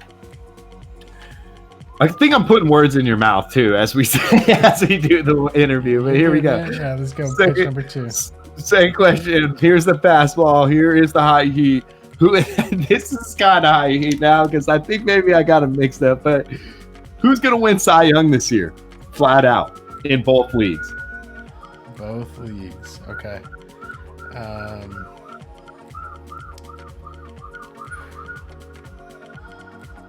I think I'm putting words in your mouth too as we do the interview. But here we go. Yeah, let's go. Pitch number 2. Same question. Here's the fastball. Here is the high heat. This is kind of high heat now because I think maybe I got them mixed up. But who's going to win Cy Young this year? Flat out in both leagues. Both leagues. Okay.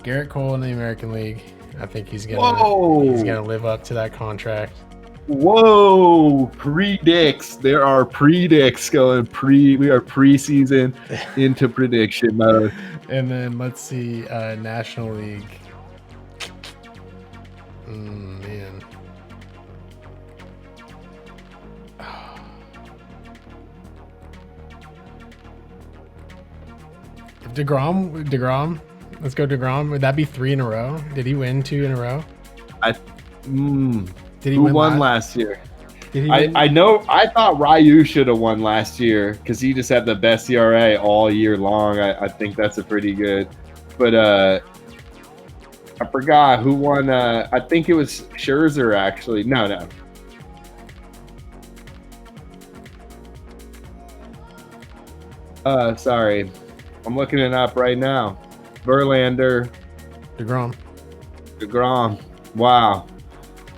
Garrett Cole in the American League. I think he's gonna live up to that contract. Whoa! Predicts. There are predicts going. We are preseason into prediction mode. And then let's see, National League. Man. DeGrom. Let's go DeGrom. Would that be 3 in a row? Did he win 2 in a row? Did he won last year? Did he I know. I thought Ryu should have won last year because he just had the best ERA all year long. I think that's a pretty good. But I forgot who won. I think it was Scherzer, actually. No. Sorry. I'm looking it up right now. Verlander, DeGrom. Wow.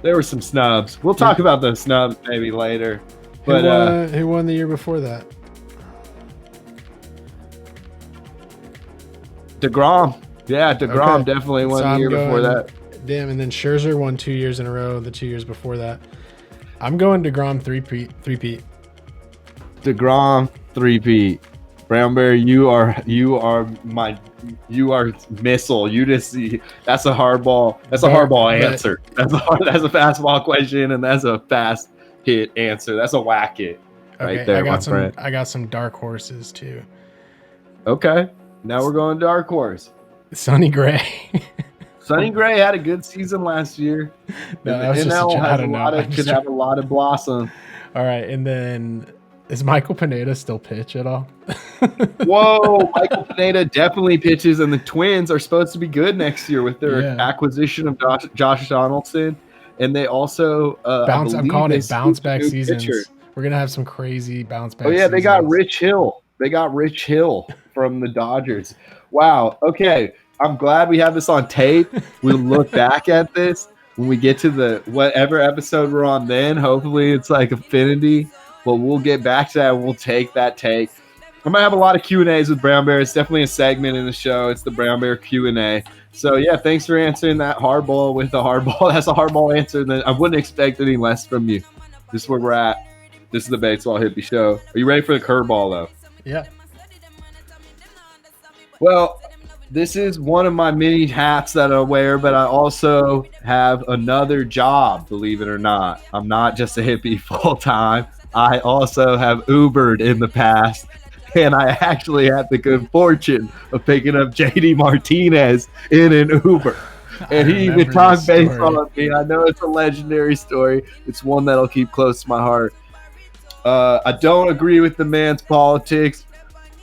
There were some snubs. We'll talk about those snubs maybe later. But who won the year before that? DeGrom. Yeah, DeGrom Okay. definitely won So the I'm year before going- that. Damn, and then Scherzer won 2 years in a row. The 2 years before that, I'm going DeGrom three-peat. DeGrom three-peat. Brown Bear, you are missile. You just that's a hard ball. That's a hard ball answer. That's a fastball question, and that's a fast hit answer. That's a whack it right there, my friend. I got some dark horses too. Okay, now we're going dark horse. Sonny Gray. Sonny Gray had a good season last year. No, that was just I don't know. Could have a lot of blossom. All right, and then is Michael Pineda still pitch at all? Whoa, Michael Pineda definitely pitches, and the Twins are supposed to be good next year with their acquisition of Josh Donaldson, and they also I'm calling it bounce back seasons. Pitcher. We're gonna have some crazy bounce back. Oh yeah, seasons. they got Rich Hill. From the Dodgers. Wow. Okay, I'm glad we have this on tape. We'll look back at this when we get to the whatever episode we're on. Then hopefully it's like Affinity. But we'll get back to that and we'll take that take. I'm going to have a lot of Q&As with Brown Bear. It's definitely a segment in the show. It's the Brown Bear Q&A. So, yeah, thanks for answering that hardball with a hardball. That's a hardball answer. Then I wouldn't expect any less from you. This is where we're at. This is the Baseball Hippie Show. Are you ready for the curveball, though? Yeah. Well, this is one of my many hats that I wear, but I also have another job, believe it or not. I'm not just a hippie full-time. I also have Ubered in the past, and I actually had the good fortune of picking up JD Martinez in an Uber. And he even talked baseball with me. I know it's a legendary story. It's one that'll keep close to my heart. I don't agree with the man's politics.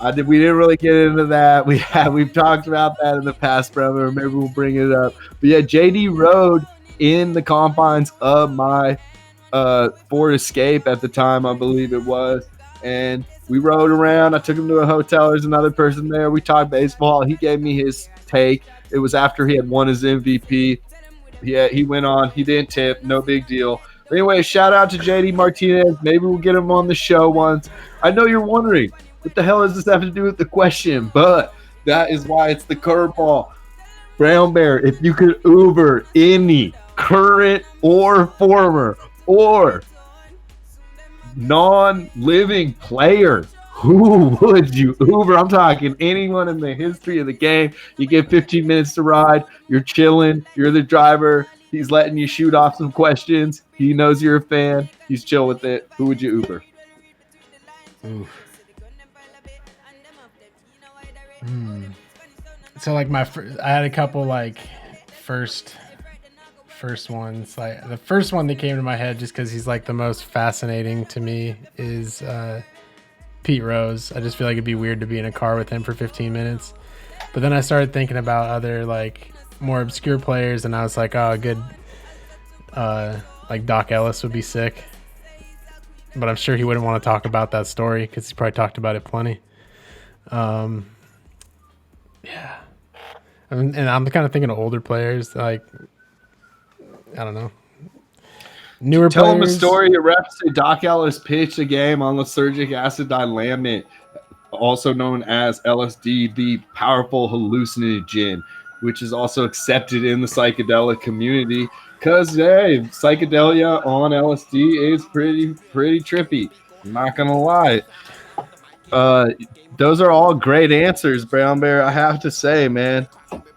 We didn't really get into that. We've talked about that in the past, brother. Maybe we'll bring it up. But yeah, JD rode in the confines of my Ford Escape at the time, I believe it was, and we rode around. I took him to a hotel. There's another person there. We talked baseball. He gave me his take. It was after he had won his MVP. Yeah, he went on. He didn't tip. No big deal. But anyway, shout out to JD Martinez. Maybe we'll get him on the show once. I know you're wondering, what the hell does this have to do with the question? But that is why it's the curveball. Brown Bear, if you could Uber any current or former or non-living player, who would you Uber? I'm talking anyone in the history of the game. You get 15 minutes to ride. You're chilling. You're the driver. He's letting you shoot off some questions. He knows you're a fan. He's chill with it. Who would you Uber? Oof. So like I had a couple like first ones. Like the first one that came to my head, just because he's like the most fascinating to me, is Pete Rose. I just feel like it'd be weird to be in a car with him for 15 minutes. But then I started thinking about other like more obscure players, and I was like, oh, good. Like Doc Ellis would be sick. But I'm sure he wouldn't want to talk about that story because he probably talked about it plenty. Yeah. And I'm kind of thinking of older players, like, I don't know. Newer Tell players. him a story. A rep say Doc Ellis pitched a game on lysergic acid dilament, also known as LSD, the powerful hallucinogen, which is also accepted in the psychedelic community. Because, hey, psychedelia on LSD is pretty trippy. I'm not going to lie. Those are all great answers, Brown Bear, I have to say, man.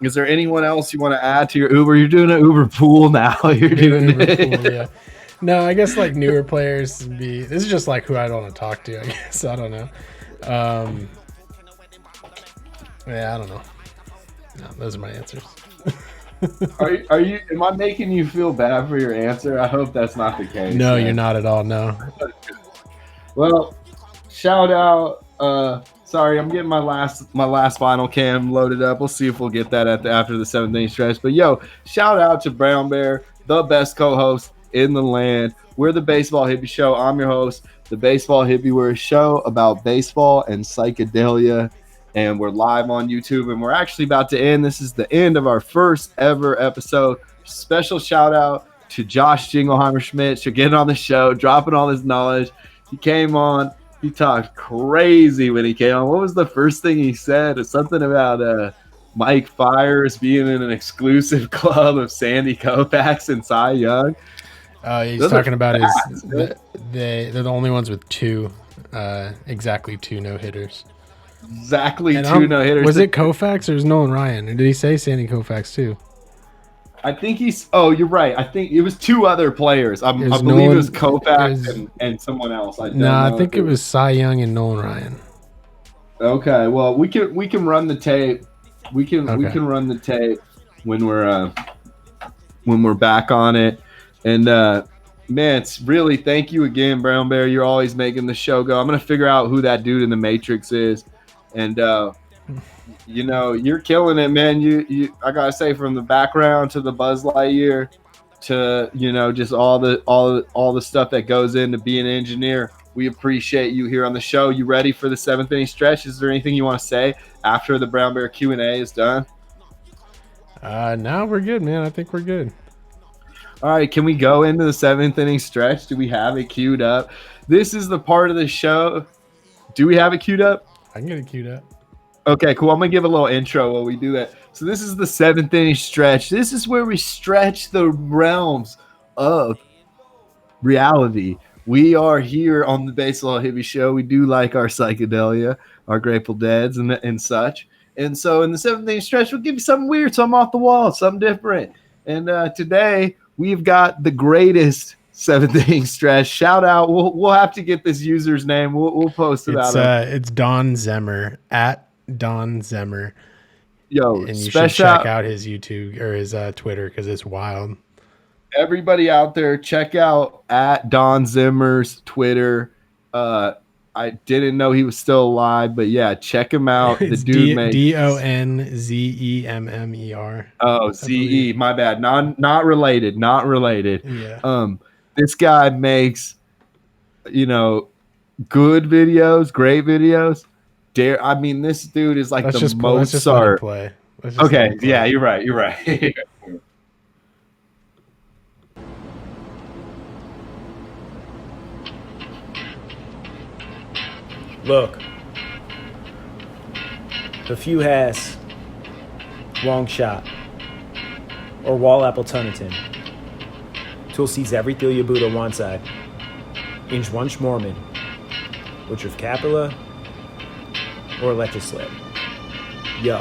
Is there anyone else you want to add to your Uber? You're doing an Uber pool now. You're doing Uber it. pool, yeah. No, I guess like newer players would be. This is just like who I don't want to talk to, I guess. I don't know. Yeah, I don't know. No, those are my answers. Are you? Am I making you feel bad for your answer? I hope that's not the case. No, man. you're not at all. No. Well, shout out Sorry, I'm getting my last final cam loaded up. We'll see if we'll get that after the 7th inning stretch. But yo, shout out to Brown Bear, the best co-host in the land. We're the Baseball Hippie Show. I'm your host, the Baseball Hippie. We're a show about baseball and psychedelia, and we're live on YouTube. And we're actually about to end. This is the end of our first ever episode. Special shout out to Josh Jingleheimer Schmidt for getting on the show, dropping all his knowledge. He came on. He talked crazy when he came on. What was the first thing he said? It's something about Mike Fiers being in an exclusive club of Sandy Koufax and Cy Young. He's Those talking about facts, they're the only ones with exactly two no hitters. Exactly, two no hitters. Was it Koufax or was Nolan Ryan? Or did he say Sandy Koufax too? I think he's. Oh, you're right. I think it was two other players. I believe it was Koufax and someone else. I think it was Cy Young and Nolan Ryan. Okay, well we can run the tape. We can run the tape when we're back on it. And man, it's really thank you again, Brown Bear. You're always making the show go. I'm gonna figure out who that dude in the Matrix is, and you know, you're killing it, man. You I gotta say, from the background to the Buzz Lightyear to, you know, just all the stuff that goes into being an engineer. We appreciate you here on the show. You ready for the 7th inning stretch? Is there anything you want to say after the Brown Bear Q&A is done? No, we're good, man. I think we're good. All right, can we go into the 7th inning stretch? Do we have it queued up? This is the part of the show. Do we have it queued up? I can get it queued up. Okay, cool. I'm going to give a little intro while we do that. So this is the 7th inning stretch. This is where we stretch the realms of reality. We are here on the Baseball Hippie Show. We do like our psychedelia, our Grateful Deads and such. And so in the 7th inning stretch, we'll give you something weird, something off the wall, something different. And today we've got the greatest 7th inning stretch. Shout out. We'll have to get this user's name. We'll post about it. It's Don Zemmer, at Don Zemmer. Yo, and you should check out his YouTube or his Twitter because it's wild. Everybody out there, check out at Don Zimmer's Twitter. I didn't know he was still alive, but yeah, check him out. The dude makes DonZemmer. Oh, ZE. My bad. Not related. Not related. Yeah. This guy makes, you know, good videos, great videos. I mean, this dude is like the Mozart. Play. Okay. Yeah, you're right. You're right. Look, if you has Wong Shot or Wall Apple Tunington, Tool sees every Thilia boot on one side, Inch one Schmorman, which of Capilla or Legislate. Yo,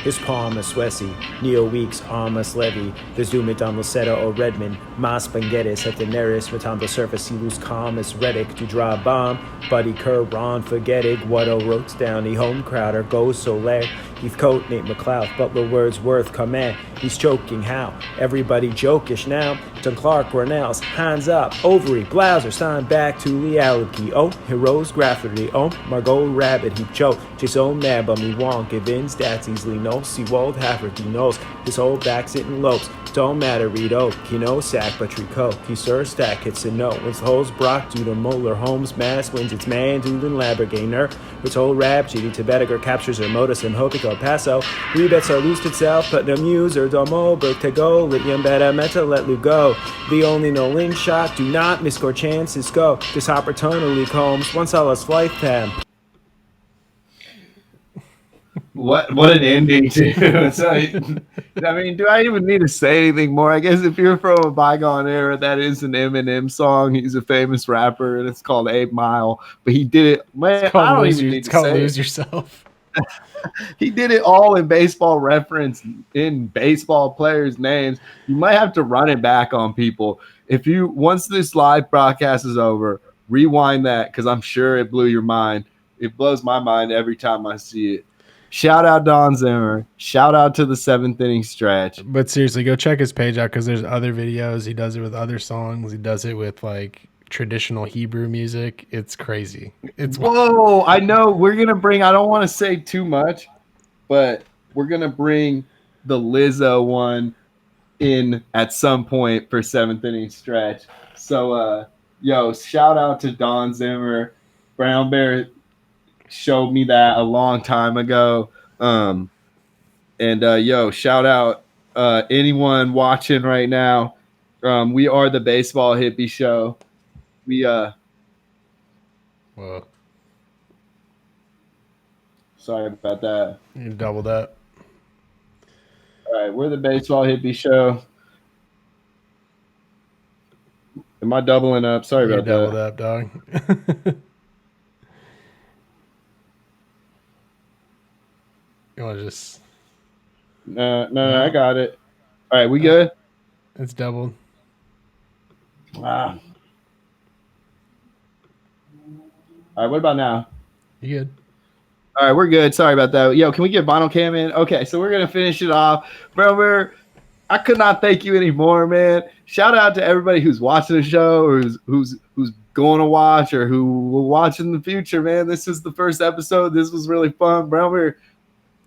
his palm is Swessy, Neo Weeks, Armas Levy, there's Dumit Lucetta or Redmond, Mas Bangetis at Daenerys, Matando Surface, he lose calm as Reddick to draw a bomb, Buddy Kerr, Ron, Forgetting, Whatto wrote down, the home crowder, goes Soler, Heathcote, Nate McLeod, Butler Wordsworth, Command, he's choking how, everybody jokish now, John Clark, Cornells, hands up, Ovary, Blouser, sign back to reality, oh, Heroes, Grafferty, oh, Margot Rabbit, he choke, just so mad, but me won't give in, stats easily no, Seawold, Hafferty knows, his whole back sitting lopes, don't matter, Rito, Kino, Sack, but Trico, he sir, stack, hits a no, it's holes, Brock, due to Moeller, Holmes, Mass, wins, it's man, Doolin, Labergainer, it's whole rap, GD to Bediger, captures her modus, and Hopic, El Paso, rebets are loosed itself, but the muser, Domo, Berk to go, Lithium, Beta, Meta, let Lou go, the only no link shot, do not miss score chances, go, this opportunity combs, one solace lifetime. What an ending too. So, I mean, do I even need to say anything more? I guess if you're from a bygone era, that is an Eminem song. He's a famous rapper, and it's called 8 Mile. But he did it. Man, I don't even need to say Lose Yourself. He did it all in baseball reference, in baseball players' names. You might have to run it back on people. If you once this live broadcast is over, rewind that because I'm sure it blew your mind. It blows my mind every time I see it. Shout out Don Zimmer. Shout out to the 7th inning stretch. But seriously, go check his page out because there's other videos. He does it with other songs. He does it with like traditional Hebrew music. It's crazy. It's Whoa, I know we're gonna bring. I don't want to say too much, but we're gonna bring the Lizzo one in at some point for seventh inning stretch. So, yo, shout out to Don Zimmer. Brown Bear showed me that a long time ago. And yo, shout out anyone watching right now. We are the Baseball Hippie Show. We Whoa, sorry about that. you doubled up. All right, we're the Baseball Hippie Show. Am I doubling up? Sorry You about doubled that. up, dog. You want to just? No, I got it. All right, we good? It's doubled. Ah. All right, what about now? You good? All right, we're good. Sorry about that. Yo, can we get Vinyl Cam in? Okay, so we're gonna finish it off, bro. I could not thank you anymore, man. Shout out to everybody who's watching the show or who's going to watch or who will watch in the future, man. This is the first episode. This was really fun, bro.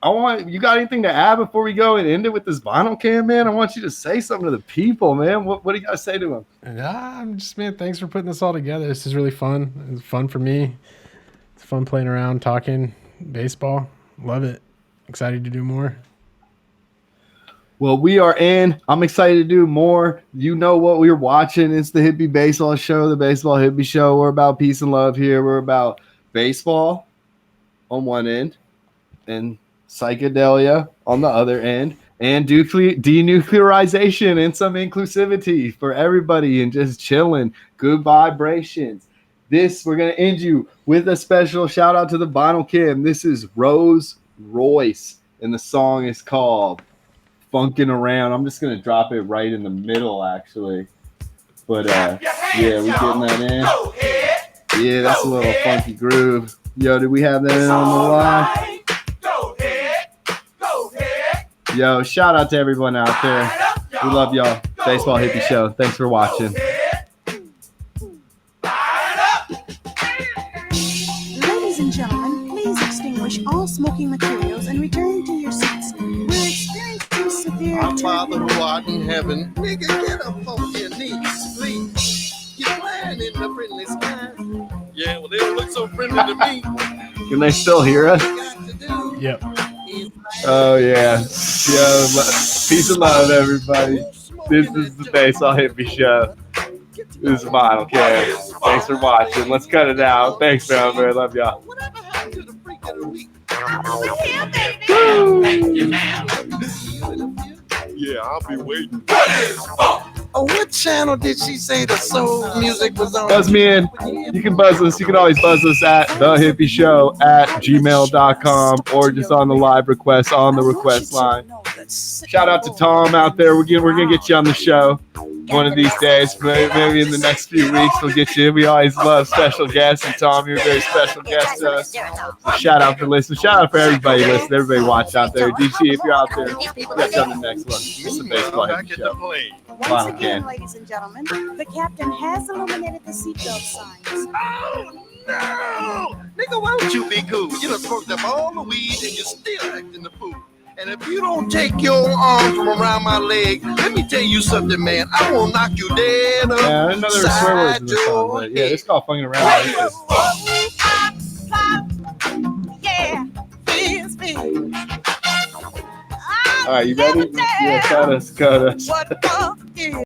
You got anything to add before we go and end it with this Vinyl Cam, man? I want you to say something to the people, man. What do you got to say to them? I'm just, man, thanks for putting this all together. This is really fun. It's fun for me. It's fun playing around, talking baseball. Love it. Excited to do more. Well, we are in. I'm excited to do more. You know what we're watching. It's the Hippie Baseball Show, the Baseball Hippie Show. We're about peace and love here. We're about baseball on one end and psychedelia on the other end, and denuclearization and some inclusivity for everybody and just chilling. Good vibrations. We're going to end you with a special shout out to the Vinyl Kim. This is Rose Royce, and the song is called Funkin' Around. I'm just going to drop it right in the middle, actually. But, yeah, we getting that in. Yeah, that's a little funky groove. Yo, did we have that in on the line? Yo, shout out to everyone out there. We love y'all. Baseball Hippie Show. Thanks for watching. Ladies and gentlemen, please extinguish all smoking materials and return to your seats. We're experiencing severe. Our Father who art in heaven, nigga, get up on your knees, please. You're flying in the friendly sky. Yeah, well, they don't look so friendly to me. Can they still hear us? Yep. Oh, yeah. Yo, peace and love, everybody. This is the Baseball Hippie Show. This is Vinyl Cam. Thanks for watching. Let's cut it out. Thanks, Brown Bear. Love y'all. Whatever happened to the freak of the week? Yeah, I'll be waiting. Oh, what channel did she say the soul music was on? Buzz me in. You can buzz us. You can always buzz us at thehippieshow@gmail.com or just on the live request on the request line. Shout out to Tom out there. We're gonna get you on the show one of these days. Maybe in the next few weeks we'll get you. We always love special guests, and Tom, you're a very special guest to us. So shout out for listening. Shout out for everybody listening. Everybody watch out there. DC, if you're out there, we'll get you on the next one. It's the Baseball Hippie Show. Once again, ladies and gentlemen, the captain has illuminated the seatbelt signs. Oh, no! Nigga, why don't you be cool? You done smoked up all the weed and you're still acting the fool. And if you don't take your arm from around my leg, let me tell you something, man. I will knock you dead up. Yeah, I didn't know there were swear words in this song, but yeah, it's called Funkin' Around. I like this. All right, you ready? Yeah, cut us.